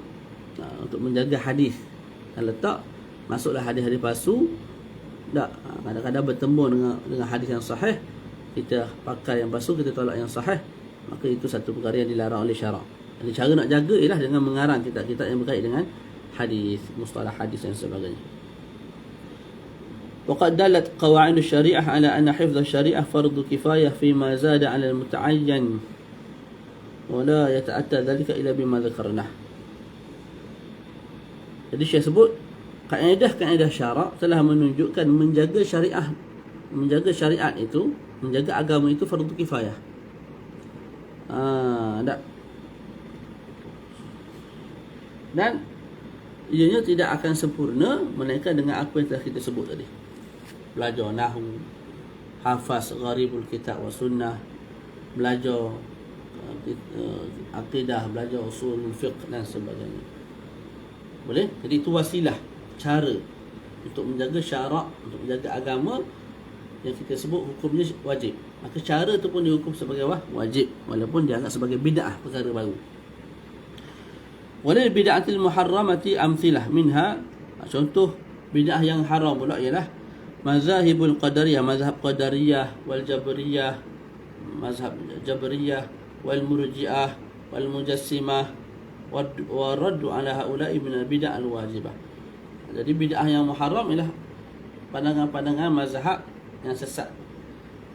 untuk menjaga hadis. Dan letak masuklah hadis-hadis palsu. Tak, kadang-kadang bertemu dengan hadis yang sahih, kita pakai yang palsu, kita tolak yang sahih, maka itu satu perkara yang dilarang oleh syarak. Jadi cara nak jaga ialah dengan mengarang kitab-kitab yang berkait dengan hadis, mustalah hadis dan sebagainya. وقد دلت قواعد الشريعة على أن حفظ الشريعة فرض كفاية فيما زاد على المتعين ولا يتأتى ذلك إلا بما ذكرناه. Jadi Syekh sebut kaedah-kaedah syarak telah menunjukkan menjaga syariat itu, menjaga agama itu fardu kifayah. Dan ianya tidak akan sempurna melainkan dengan apa yang telah kita sebut tadi. Belajar nahwu, hafaz gharibul kitab wa sunnah, belajar akidah, belajar usul fiqh dan sebagainya. Boleh? Jadi itu wasilah, cara untuk menjaga syarak, untuk menjaga agama yang kita sebut hukumnya wajib. Maka cara itu pun dihukum sebagai wajib, walaupun dianggap sebagai bid'ah, perkara baru. Walil bid'atil muharramati amthilah minha, contoh bid'ah yang haram pula ialah mazhabul qadariyah, mazhab qadariyah wal jabriyah, mazhab jabriyah wal murji'ah wal mujassimah wa raddu ala haula'i min al bid'ah al wajibah. Jadi bid'ah yang muharram ialah pandangan-pandangan mazhab yang sesat,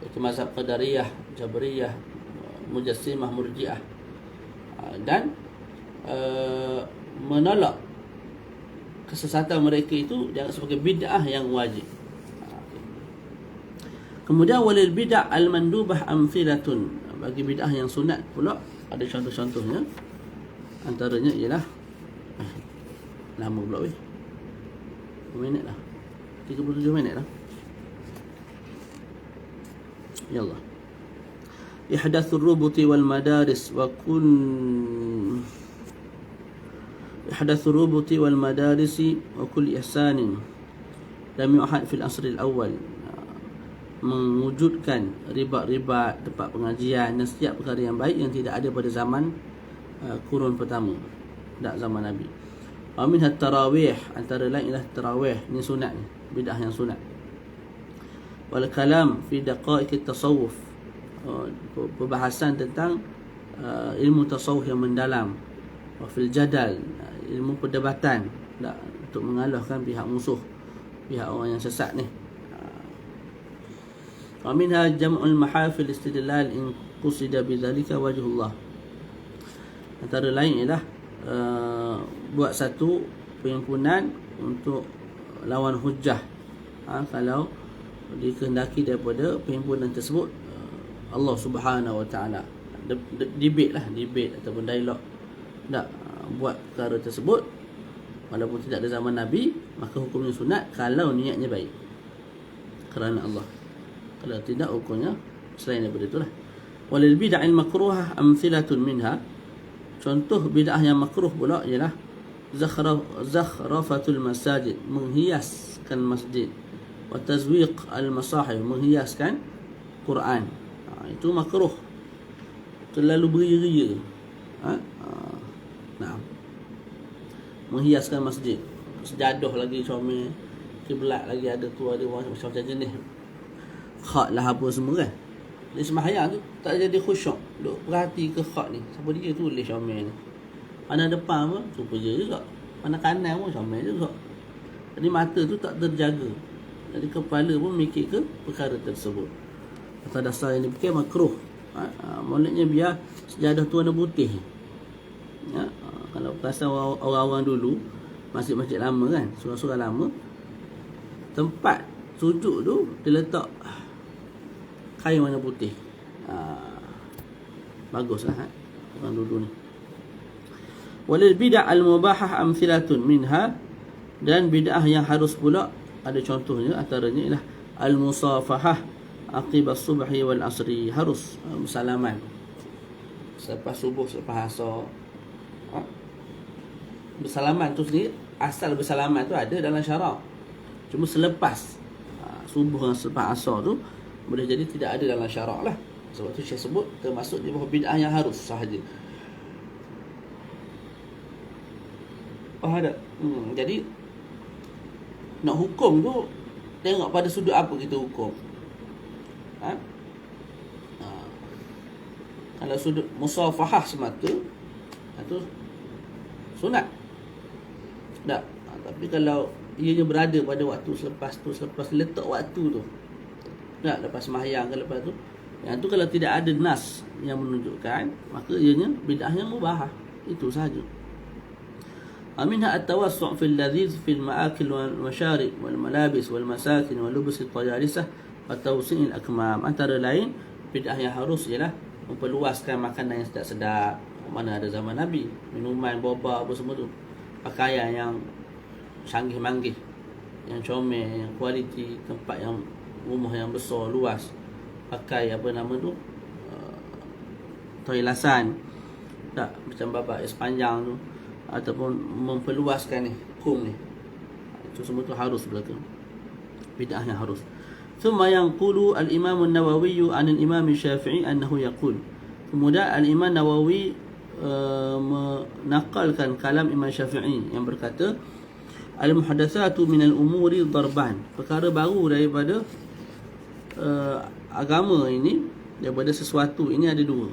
iaitu mazhab qadariyah, jabriyah, mujassimah, murji'ah, dan menolak kesesatan mereka itu dianggap sebagai bid'ah yang wajib. Kemudian walil bid'ah al-mandubah amthilatun, bagi bid'ah yang sunat pula ada contoh-contohnya. Antaranya ialah lama pula weh, berapa minit dah? 37 minit dah. Ya Allah. Ihdathur rubuti wal madaris wa kun إحداث الربط والمدارس وكل إحسان لم يعهد في العصر الأول, mewujudkan ribat-ribat, tempat pengajian dan setiap perkara yang baik yang tidak ada pada zaman kurun pertama, tak zaman Nabi. Wa minha tarawih, antara lain ialah tarawih, ni sunat ni, bid'ah yang sunat. Wal kalam fi daqaiq at-tasawuf, perbahasan tentang ilmu tasawuf yang mendalam. Wa fil jadal, ilmu perdebatan, tak, untuk mengalahkan pihak musuh, pihak orang yang sesat ni. Wa minha jam'ul mahafil istidlal in qusida bidzalika wajhullah, antara lain ialah buat satu perhimpunan untuk lawan hujah, kalau dikehendaki daripada perhimpunan tersebut Allah Subhanahu Wa Taala. Debate ataupun dialog, tak, buat perkara tersebut walaupun tidak ada zaman Nabi, maka hukumnya sunat kalau niatnya baik kerana Allah. Kalau tidak, hukumnya selain daripada itulah. Walil bid'ah makruhah amthilatun minha, contoh bid'ah yang makruh pula ialah zakhrafatul masajid, menghiaskan masjid, wa tazwiq al masahif, menghiaskan Quran. Itu makruh, terlalu beria-ria. Menghiaskan masjid, sejadah lagi comel, kiblat lagi ada tu, ada macam-macam jenis, khat lah apa semua kan. Jadi sembahyang tu tak jadi khusyuk, duk perhati ke khat ni, siapa dia tulis comel ni, pandang depan pun super je juga, pandang kanan pun comel juga. Jadi mata tu tak terjaga, jadi kepala pun mikir ke perkara tersebut. Atas dasar yang dipikir makruh. Maksudnya biar sejadah tu warna putih. Kalau perasan orang-orang dulu, masjid-masjid lama kan, surau-surau lama, tempat sujud tu dia letak kain warna putih. Baguslah orang dulu ni. Walil bid'ah al-mubahah amthilatun minha, dan bid'ah yang harus pula ada contohnya, antaranya ialah al-musafahah aqibas subhi wal asri, harus bersalaman selepas subuh, selepas asar. Bersalaman tu sendiri, asal bersalaman tu ada dalam syarak, cuma selepas subuh dan selepas asar tu boleh jadi tidak ada dalam syarak lah. Sebab tu Syekh sebut termasuk di bawah bid'ah yang harus sahaja. Ada. Jadi nak hukum tu tengok pada sudut apa kita hukum. Kalau sudut musafahah semata, itu sunat. Tak. Tapi kalau ianya berada pada waktu selepas letak waktu tu, tak, lepas sembahyang ke lepas tu, yang tu kalau tidak ada nas yang menunjukkan, maka ianya bid'ahnya mubahah. Itu sahaja. Aminha at-tawassu' fil ladhiz fil ma'akil wal masharib wal malabis wal masakin wal lubus at-tayalisah wa tawsi'il akmam. Antara lain bid'ah yang harus ialah memperluaskan makanan yang sedap-sedap. Mana ada zaman Nabi, minuman, boba apa semua tu, pakaian yang canggih manggih, yang comel, yang kualiti, tempat yang rumah yang besar luas, pakai apa nama tu, toilasan, tak macam babak sepanjang tu, ataupun memperluaskan ni hukum ni, itu semua tu harus belaka. Bid'ah yang harus. ثم ينقل الإمام النووي عن الإمام الشافعي أنه يقول. Kemudian Al-Imam Nawawi menakalkan kalam Imam Syafi'i yang berkata, al-muhadatsatu minal umuri darban. Perkara baru daripada agama ini, daripada sesuatu ini ada dua.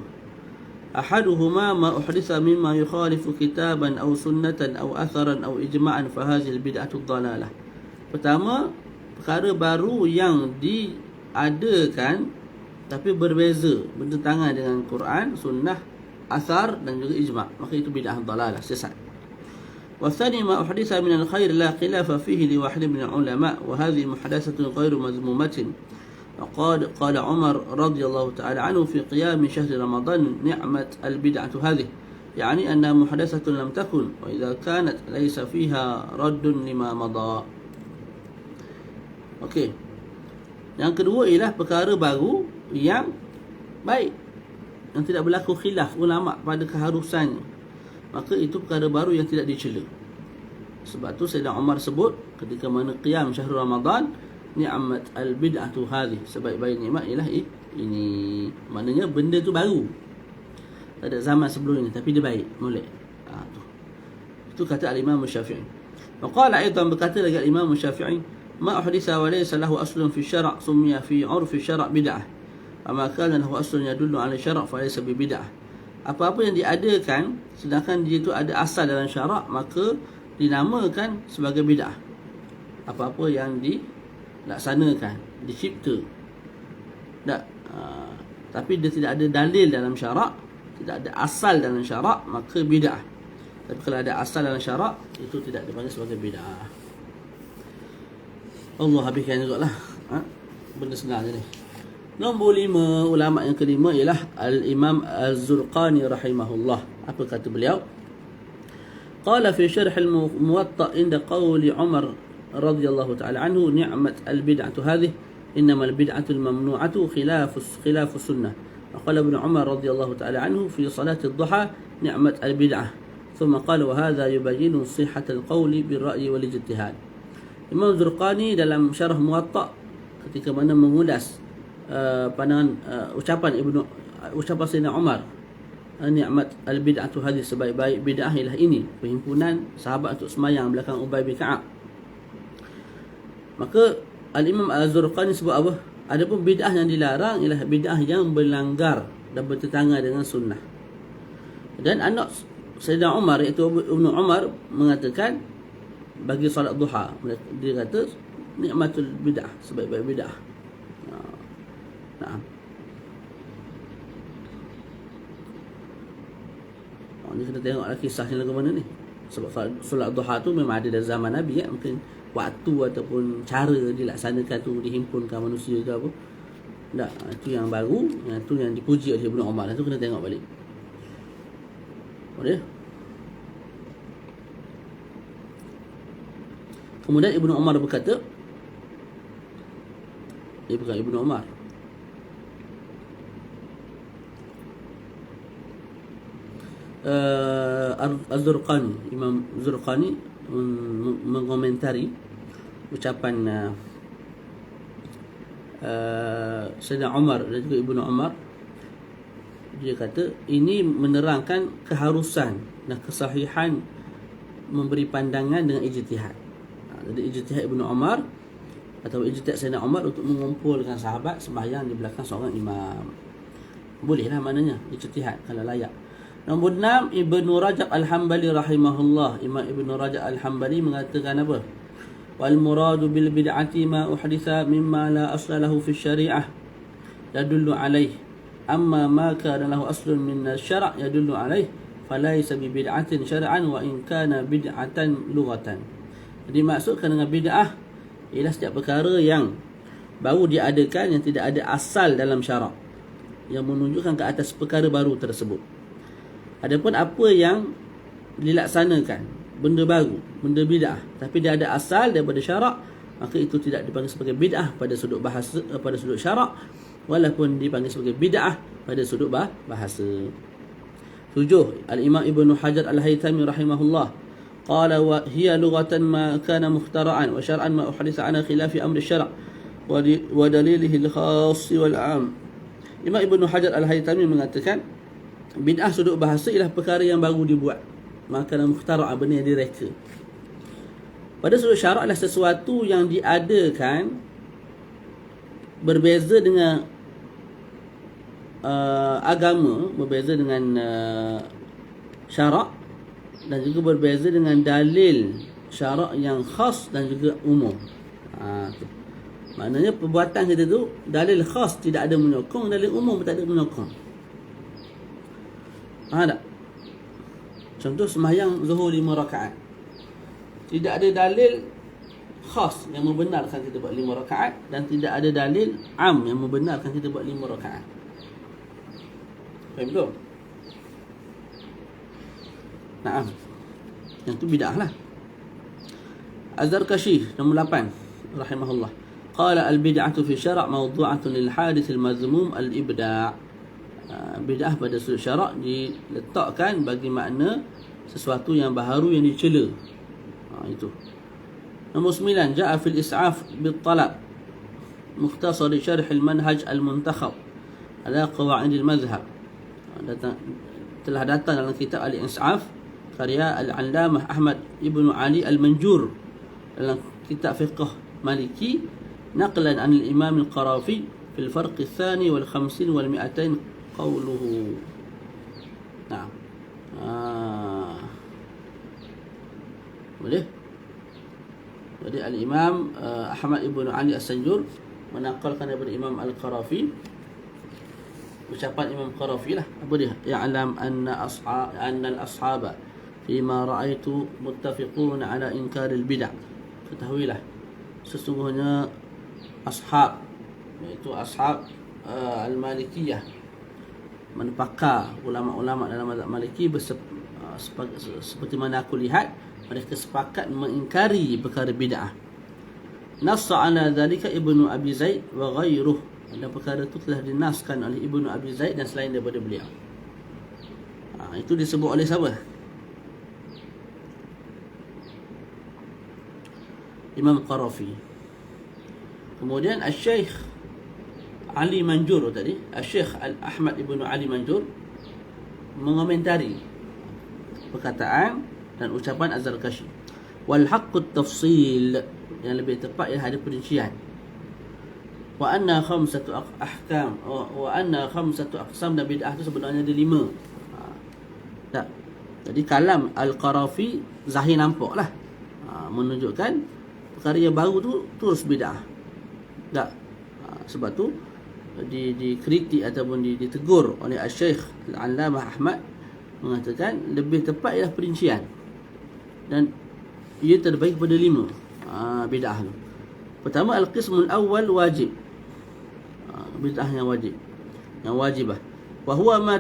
Ahaduhuma ma uhditha mimma yukhalifu kitaban aw sunnatan aw atharan aw ijma'an fa hadhihi al-bid'atu dhalalah. Pertama, perkara baru yang diadakan tapi berbeza, bertentangan dengan Quran, sunnah, athar dan juga ijma', maka itu bid'ah dhalalah, sesat. والثاني ما أحدث من الخير لا خلاف فيه لواحد من العلماء وهذه محدثة غير مذمومة. قال عمر رضي الله تعالى عنه في قيام شهر رمضان نعمة البدعة هذه، يعني أنها محدثة لم تكن وإذا كانت ليس فيها رد لما مضى. Okey. Yang kedua ialah perkara baru yang baik, yang tidak berlaku khilaf ulama pada keharusannya, maka itu perkara baru yang tidak dicela. Sebab tu Sayyidina Umar sebut ketika mana qiyam syahrul Ramadan, ni'mat al-bid'atu hadhi, sebaik-baik nikmat ialah ini. Maknanya benda tu baru, tak ada zaman sebelum ini, tapi dia baik, molek. Itu kata al-Imam Syafi'i. Waqala aidan, berkata lagi al-Imam Syafi'i, ma uhditha wa laysa lahu aslun fi syara' summiya fi 'urfi syara' bid'ah. Ama kana lahu aslun yadullu 'ala syara' fa laysa bi bid'ah. Apa-apa yang diadakan sedangkan dia itu ada asal dalam syarak, maka dinamakan sebagai bid'ah. Apa-apa yang dilaksanakan, dicipta, tak, tapi dia tidak ada dalil dalam syarak, tidak ada asal dalam syarak, maka bid'ah. Tapi kalau ada asal dalam syarak, itu tidak dipanggil sebagai bid'ah. Allah habiskan juga lah, benda senang je ni. Nombor 5, ulama yang kelima ialah Al-Imam Az-Zurqani rahimahullah. Apa kata beliau? Qala fi syarh al-Muwatta inda qawli Umar radhiyallahu ta'ala anhu, ni'mat al-bid'atu hadhihi, innama al-bid'atu al-mamnu'atu khilafu sunnah. Qala Ibn Umar radhiyallahu ta'ala anhu fi salati ad-duha, ni'mat al-bid'ah. Thumma qala wa hadha yubayyinu sihhat al-qawli bil-ra'yi wal-ijtihad. Imam Zurqani dalam syarah Muwatta ketika mana mengulas pandangan ucapan Sayyidina Umar, ni'mat al-bid'atu hadhihi, sebaik-baik bid'ah ialah ini, perhimpunan sahabat untuk semayang belakang Ubay bin Ka'ab. Maka Al-Imam Az-Zurqani sebut apa? Adapun bid'ah yang dilarang ialah bid'ah yang berlanggar dan bertentangan dengan sunnah. Dan anak Sayyidina Umar iaitu Ibnu Umar mengatakan bagi salat duha, dia kata nikmatul bid'ah, sebaik-baik bid'ah. Nah. Ni kena tengoklah kisahnya lagu mana ni. Sebab solat duha tu memang ada dari zaman Nabi, ya. Mungkin waktu ataupun cara dilaksanakan tu, dihimpunkan manusia ke apa, tak, itu yang baru, yang tu yang dipuji oleh Ibnu Umar. Itu kena tengok balik. Boleh? Kemudian Ibnu Umar berkata, bukan Ibnu Umar, Az-Zurqani, Imam Zurqani mengomentari ucapan Sayyidina Umar dan juga Ibnu Umar, dia kata ini menerangkan keharusan dan kesahihan memberi pandangan dengan ijtihad. Jadi ijtihad Ibnu Umar atau ijtihad Sayyidina Umar untuk mengumpulkan sahabat sembahyang di belakang seorang imam. Bolehlah maknanya ijtihad kalau layak. Nombor 6, Ibnu Rajab Al-Hambali rahimahullah. Imam Ibnu Rajab Al-Hambali mengatakan apa? Wal muradu bil bid'ati ma uhditha mimma la asla lahu fi syari'ah yadullu alaih. Amma ma kana lahu aslun min asy-syara' yadullu alaih falaysa bi bid'atin syar'an wa in kana bid'atan lughatan. Jadi maksudkan dengan bid'ah ialah setiap perkara yang baru diadakan yang tidak ada asal dalam syarak, yang menunjukkan ke atas perkara baru tersebut. Adapun apa yang dilaksanakan, benda baru, benda bid'ah, tapi dia ada asal daripada syarak, maka itu tidak dipanggil sebagai bid'ah pada sudut bahasa, pada sudut syarak, walaupun dipanggil sebagai bid'ah pada sudut bahasa. 7. Al-Imam Ibnu Hajar Al-Haytami rahimahullah qala wa hiya lughatan ma kana mukhtara'an wa syar'an ma uhditha ala khilafi amri syara' wa dalilihi al-khass wal 'am. Imam Ibnu Hajar Al-Haytami mengatakan bid'ah sudut bahasa ialah perkara yang baru dibuat, maka mukhtara'ah, benda yang direka. Pada sudut syarak adalah sesuatu yang diadakan berbeza dengan agama, berbeza dengan syarak, dan juga berbeza dengan dalil syarak yang khas dan juga umum. Maknanya perbuatan kita tu dalil khas tidak ada menyokong, dalil umum tak ada menyokong. Faham tak? Contoh sembahyang zuhur 5 rakaat, tidak ada dalil khas yang membenarkan kita buat 5 rakaat, dan tidak ada dalil am yang membenarkan kita buat 5 rakaat. Faham betul? Naam. Yang tu bid'ah lah. Az-Zarkashi nombor 8 rahimahullah qala al-bid'atu fi syara' mawdu'atun lil hadith al-mazmum al-ibda'. Bid'ah pada sudut syarak diletakkan bagi makna sesuatu yang baharu yang dicela. Itu. Nombor 9, ja'a fil is'af bil talab mukhtasar syarh al-manhaj al-muntakhab ala qawaid al-madhhab. Telah datang dalam kitab al-is'af karya al-allamah Ahmad Ibnu Ali al-Manjur dalam kitab fiqh Maliki naqlan an al-imam al-Qarafi fil farq al-thani wal 50 wal 200 qawluhu. Nah. Boleh? Jadi al-Imam Ahmad Ibnu Ali As-Sanjur menakalkan daripada Imam Al-Qarafi, ucapan Imam Qarafi lah. Apa dia? Ya'lam anna al-ashaba fima ra'aitu muttafiqun ala inkar al-bid'ah. Ketahuilah sesungguhnya ashab, iaitu ashab al-Malikiyah, pakar ulama-ulama dalam mazhab Maliki seperti mana aku lihat mereka sepakat mengingkari perkara bid'ah. Nassa ala dhalika Ibnu Abi Zaid wa ghairuh, dan perkara itu telah dinaskan oleh Ibnu Abi Zaid dan selain daripada beliau. Itu disebut oleh siapa? Imam Qarafi. Kemudian Al-Syekh Ali Manjur tadi, Syekh Ahmad Ibnu Ali Manjur mengomentari perkataan dan ucapan Az-Zarkashi. Wal haqqut tafsil, yang lebih tepat ialah ada perincian. Wa anna khamsatu ahkam, wa anna khamsatu aqsam, dan bid'ah itu sebenarnya ada 5. Tak. Jadi kalam Al-Qarafi zahir nampaklah menunjukkan perkara yang baru tu terus bid'ah. Tak. Sebab tu dikritik ataupun ditegur oleh Syekh Al-Allamah Ahmad, mengatakan lebih tepat ialah perincian, dan ia terbagi pada 5 bid'ah tu. Pertama, al-qismul awal wajib, bid'ah yang wajib, yang wajibah. Wa huwa ma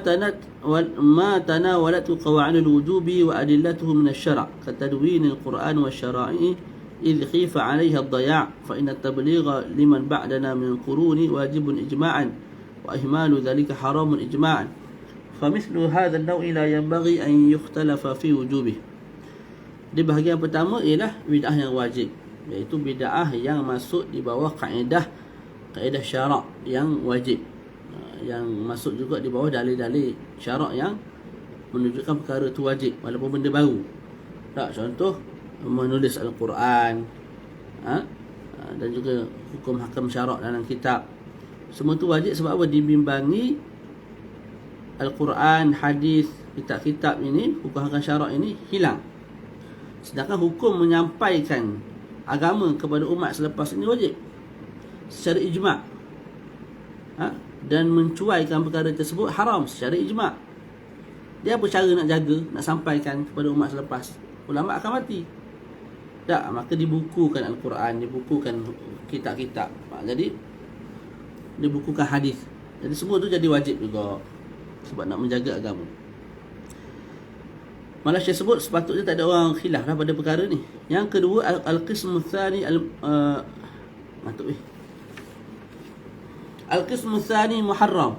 tanawalat qawaid al-wujubi wa adillatuhu min asy-syara' ka tadwin al-Qur'an wa syara'i إذ خيف عليها الضياع فإن التبليغ لمن بعدنا من القرون واجب إجماعا وإهمال ذلك حرام إجماعا فمثل هذا النوع لا ينبغي أن يختلف في وجوبه. Di bahagian pertama ialah bid'ah yang wajib, iaitu bid'ah yang masuk di bawah kaedah kaedah syarak yang wajib, yang masuk juga di bawah dalil-dalil syarak yang menunjukkan perkara itu wajib walaupun benda baru. Tak, contoh menulis Al-Quran, dan juga hukum hakam syarak dalam kitab. Semua itu wajib sebab apa? Dibimbangi Al-Quran, hadis, kitab-kitab ini, hukum hakam syarak ini hilang. Sedangkan hukum menyampaikan agama kepada umat selepas ini wajib secara ijma', dan mencuaikan perkara tersebut haram secara ijma'. Dia apa cara nak jaga, nak sampaikan kepada umat selepas? Ulama akan mati. Tak, maka dibukukan Al-Quran, dibukukan kitab-kitab. Jadi dibukukan hadis. Jadi semua tu jadi wajib juga sebab nak menjaga agama. Malah Syekh sebut sepatutnya tak ada orang khilaf lah pada perkara ni. Yang kedua, al-qismu tsani al-qismu tsani muharram.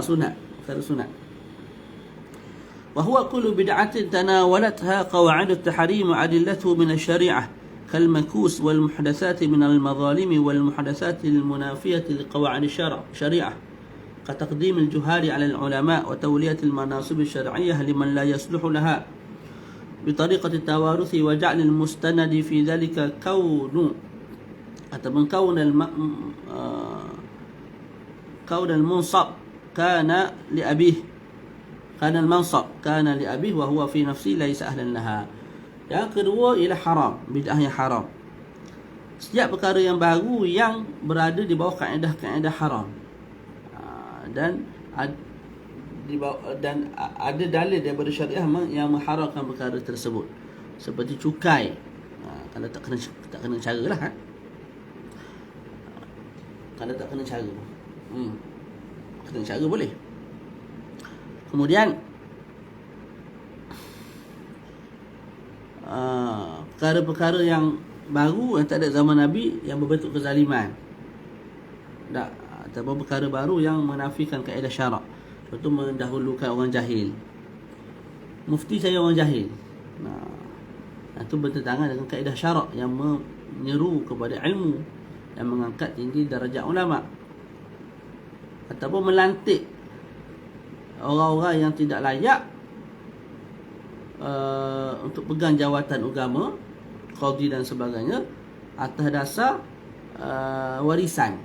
Sunat, perkara sunat. وهو كل بدعة تناولتها قواعد التحريم وأدلته من الشريعة كالمكوس والمحدثات من المظالم والمحدثات المنافية لقواعد الشريعة كتقديم الجهال على العلماء وتولية المناصب الشرعية لمن لا يصلح لها بطريقة التوارث وجعل المستند في ذلك كون المنصب كان لأبيه كان المنصب كان لأبيه وهو في نفسه ليس أهلا لها. Yang kedua ialah haram, bid'ah yang haram. Setiap perkara yang baru yang berada di bawah kaedah-kaedah haram, dan ada dalil daripada syariah yang mengharamkan perkara tersebut, seperti cukai. Kalau tak kena cara lah, kalau tak kena cara, kena cara boleh. Kemudian perkara-perkara yang baru yang tak ada zaman Nabi yang berbentuk kezaliman, tak, ataupun perkara baru yang menafikan kaedah syarak. Contoh mendahulukan orang jahil. Mufti saya orang jahil. Itu bertentangan dengan kaedah syarak yang menyeru kepada ilmu, yang mengangkat tinggi darjat ulama. Ataupun melantik orang-orang yang tidak layak untuk pegang jawatan agama, qadhi dan sebagainya, atas dasar warisan.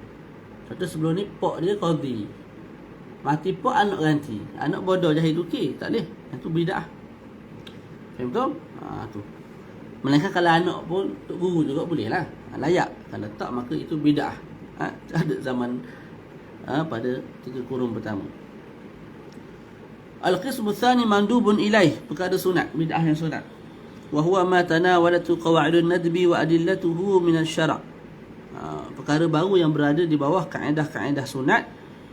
Contoh sebelum ni pok dia qadhi, mati pok anak ganti, anak bodoh jahil okey, tak boleh. Itu bid'ah. Faham tu? Tu. Melainkan kalau anak pun tok guru juga boleh lah, layak. Kalau tak maka itu bid'ah. Ada zaman pada 3 kurun pertama. Al-qismu tsani mandubun ilaih, perkara sunat, bid'ah yang sunat. Wa huwa ma tanawalatu qawaidun nadbi wa adillatuhu min asy-syara'. Perkara baru yang berada di bawah kaedah-kaedah sunat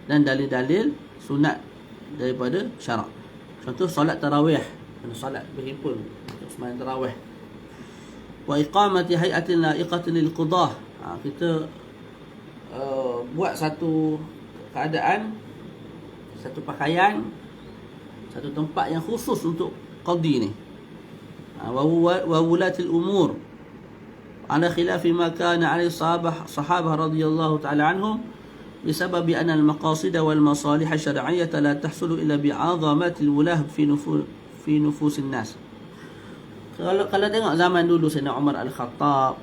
dan dalil-dalil sunat daripada syarak. Contoh solat tarawih, solat berhimpun untuk sembahyang tarawih. Wa iqamati hay'atin la'iqatin lil qudah. Kita buat satu keadaan, satu pakaian, satu tempat yang khusus untuk qadhi ni. Wa wulatil umur ala khilafi ma kana alaihi sahabah radhiyallahu ta'ala anhum bisabab anna al-maqasid wal masalih asy-syar'iyyah la tahsulu illa bi'azamatil wulah fi nufusin nas. Kalau tengok zaman dulu Sayyidina Umar Al-Khattab,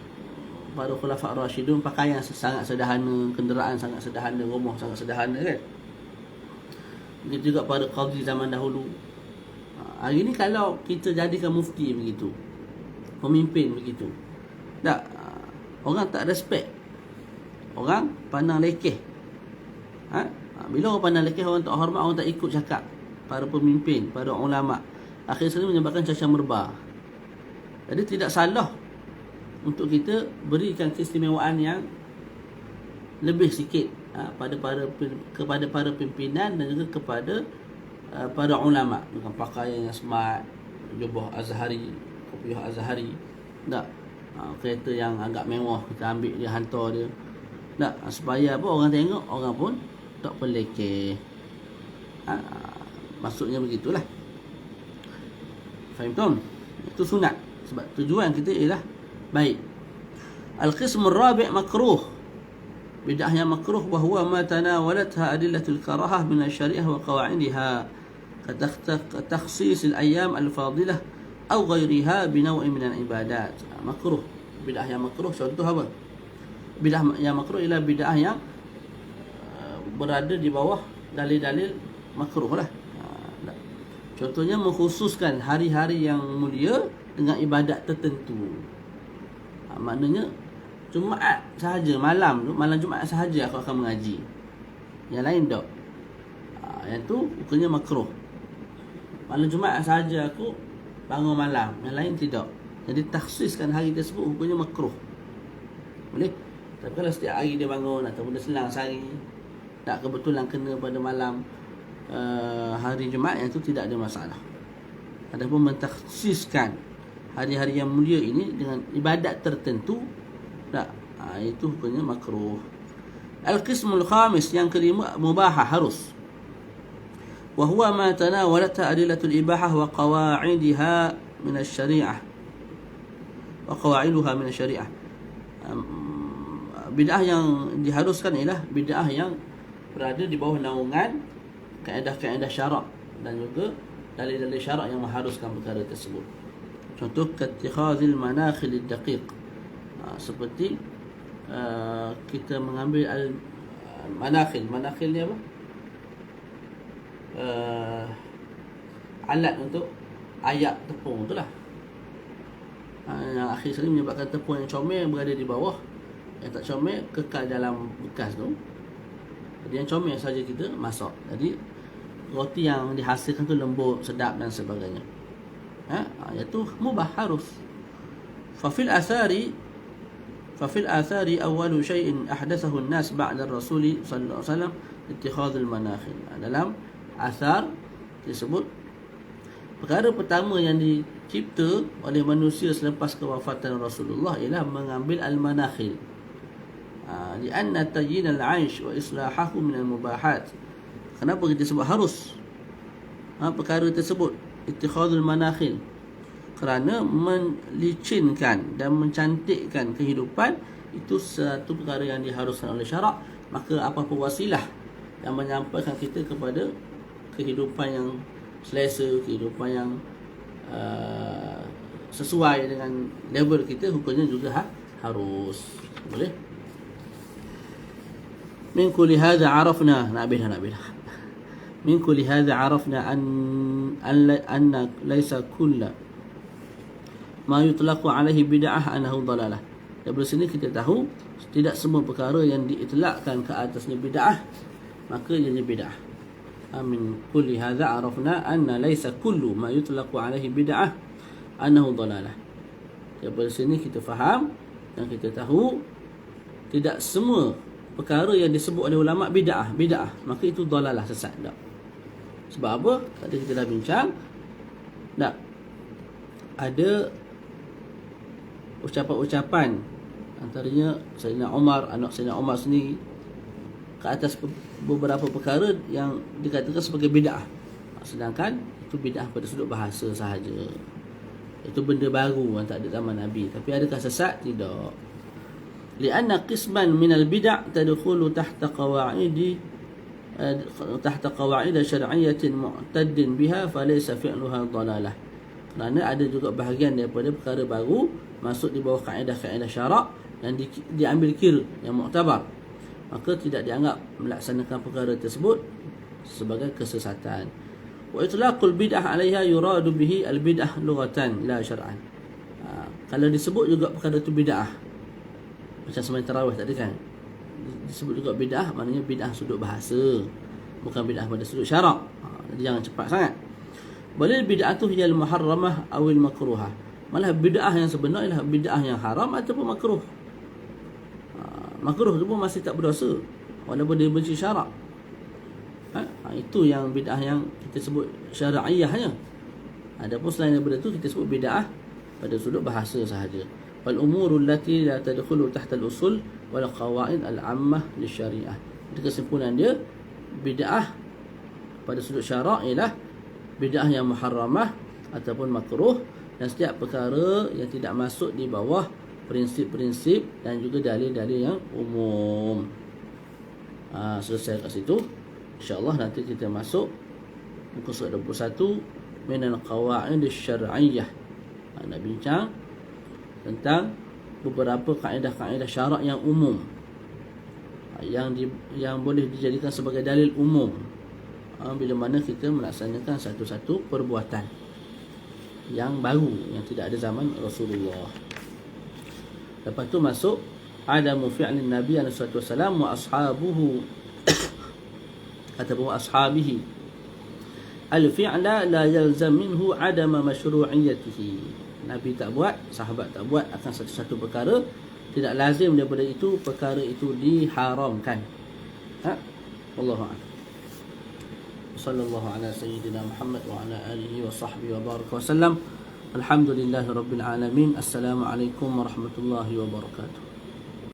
para khulafa ar-rasyidun, pakaian sangat sederhana, kenderaan sangat sederhana, rumah sangat sederhana kan. Begitu juga pada qadhi zaman dahulu. Hari ni kalau kita jadikan mufti begitu, pemimpin begitu, tak, orang tak respect, orang pandang lekeh. Bila orang pandang lekeh, orang tak hormat, orang tak ikut cakap para pemimpin, para ulama, akhir sekali menyebabkan cacar merbah. Jadi tidak salah untuk kita berikan keistimewaan yang lebih sikit kepada para pimpinan dan juga kepada para ulama, dengan pakaian yang smart, jubah azhari, kopiah azhari, tak, kereta yang agak mewah kita ambil dia, hantar dia, tak, supaya apa, orang tengok, orang pun tak pelekeh. Maksudnya begitulah. Faham tak? Itu sunat, sebab tujuan kita ialah baik. Al-qismur rabi' makruh. Bid'ah yang makruh wa huwa ma tanawalatha adillatul karahah min asy-syari'ah wa qawa'idiha katakhsis al-ayyam al-fadilah atau ghairiha binaw'in min al-ibadat. Makruh. Bid'ah yang makruh contoh apa? Bid'ah yang makruh ialah bid'ah yang berada di bawah dalil-dalil makruh lah. Contohnya mengkhususkan hari-hari yang mulia dengan ibadat tertentu. Maknanya Jumaat sahaja, malam Jumaat sahaja aku akan mengaji. Yang lain tak. Yang tu hukumnya makruh. Malam Jumaat sahaja aku bangun malam, yang lain tidak. Jadi takhsiskan hari tersebut hukumnya makruh. Boleh? Tapi kalau setiap hari dia bangun ataupun dia selang sehari, tak kebetulan kena pada malam hari Jumaat, yang itu tidak ada masalah. Adapun mentakhsiskan hari-hari yang mulia ini dengan ibadat tertentu, tak, itu hukumnya makruh. Al-qismul khamis, yang kelima, mubahah, harus. Wa huwa ma tanawalatha adillatul ibahah wa qawa'idiha min asy-syari'ah. Wa qawa'iduha min asy-syari'ah. Bid'ah yang diharuskan ialah bid'ah yang berada di bawah naungan kaedah-kaedah syarak dan juga dalil-dalil syarak yang mengharuskan perkara tersebut. Contoh kattikhazil manakhil ad-daqiq, seperti kita mengambil manakhil ni apa? Alat untuk ayak tepung itulah. Yang akhir sekali menyebabkan tepung yang comel berada di bawah, yang tak comel kekal dalam bekas tu. Jadi yang comel saja kita masak. Jadi roti yang dihasilkan tu lembut, sedap dan sebagainya. Iaitu mubah, harus. Fafil athari awwalu syai'in ahdathahu an-nas ba'da ar-rasul sallallahu alaihi wasallam ittikhadul manakhil. Dalam asar disebut perkara pertama yang dicipta oleh manusia selepas kewafatan Rasulullah ialah mengambil al-manakhil. Lianna tayyin al-'aish wa islahahu min al-mubahat. Kenapa kita sebut harus perkara tersebut, ittikhadul manakhil? Kerana melicinkan dan mencantikkan kehidupan itu satu perkara yang diharuskan oleh syarak. Maka apa-apa wasilah yang menyampaikan kita kepada kehidupan yang selesa, kehidupan yang sesuai dengan level kita, hukumnya juga harus. Boleh? Min kulli hadha arafna, nabilah. Min kulli hadha arafna anna laysa kulla ma yutlaqu alaihi bid'ah annahu dalalah. Dari sini kita tahu tidak semua perkara yang diitlakkan ke atasnya bid'ah maka ianya bid'ah. Min kulli hadha arafna anna laysa kullu ma yutlaqu alaihi bid'ah annahu dalalah. Dari sini kita faham dan kita tahu tidak semua perkara yang disebut oleh ulama bid'ah maka itu dalalah, sesat. Tak. Sebab apa? Tadi kita dah bincang, tak ada ucapan-ucapan antaranya Sayyidina Umar, anak Sayyidina Umar sendiri, ke atas beberapa perkara yang dikatakan sebagai bid'ah. Sedangkan itu bid'ah pada sudut bahasa sahaja. Itu benda baru yang tak ada zaman Nabi. Tapi adakah sesat? Tidak. Lianna qisman minal bid'ah tadkhulu tahta qawaid syar'iyyatin mu'taddin biha falaysa fi'luha dalalah. Kerana ada juga bahagian daripada perkara baru masuk di bawah kaedah-kaedah syarak dan diambil kira yang muktabar, maka tidak dianggap melaksanakan perkara tersebut sebagai kesesatan. Wa itlaqul bid'ah 'alaiha yuradu bihi al-bid'ah lughatan la syar'an. Kalau disebut juga perkara itu bid'ah, macam sembahyang tarawih tadi kan, disebut juga bid'ah, maknanya bid'ah sudut bahasa, bukan bid'ah pada sudut syarak. Jadi jangan cepat sangat. Balil bid'atu hiya al-muharramah aw al-makruhah. Malah bid'ah yang sebenar ialah bid'ah yang haram ataupun makruh. Makruh tu pun masih tak berdosa walaupun dia benci syarak. Itu yang bid'ah yang kita sebut syar'iyahnya. Adapun selain daripada itu kita sebut bid'ah pada sudut bahasa sahaja. Wal umurul lati la tadkhulu tahta al-usul wal qawaid al-'ammah lisyariah. Itu kesimpulan dia, bid'ah pada sudut syarak ialah bid'ah yang muharramah ataupun makruh, dan setiap perkara yang tidak masuk di bawah prinsip-prinsip dan juga dalil-dalil yang umum. Selesai kat situ, insya-Allah nanti kita masuk muka surat 21 min al-qawaid asy-syar'iyyah. Nak bincang tentang beberapa kaedah-kaedah syarak yang umum, yang boleh dijadikan sebagai dalil umum bila mana kita melaksanakan satu-satu perbuatan yang baru yang tidak ada zaman Rasulullah. Lepas tu masuk adamu fi'lin Nabi sallallahu alaihi wasallam wa ashabuhu ataupun ashabihi. Al-fi'la la yalzam minhu adama mashru'iyyatihi. Nabi tak buat, sahabat tak buat akan satu-satu perkara, tidak lazim daripada itu perkara itu diharamkan. Wallahu a'lam. Sallallahu ala sayyidina Muhammad wa ala alihi wa sahbihi wa baraka wa sallam. Alhamdulillahirabbil alamin. Assalamualaikum warahmatullahi wabarakatuh.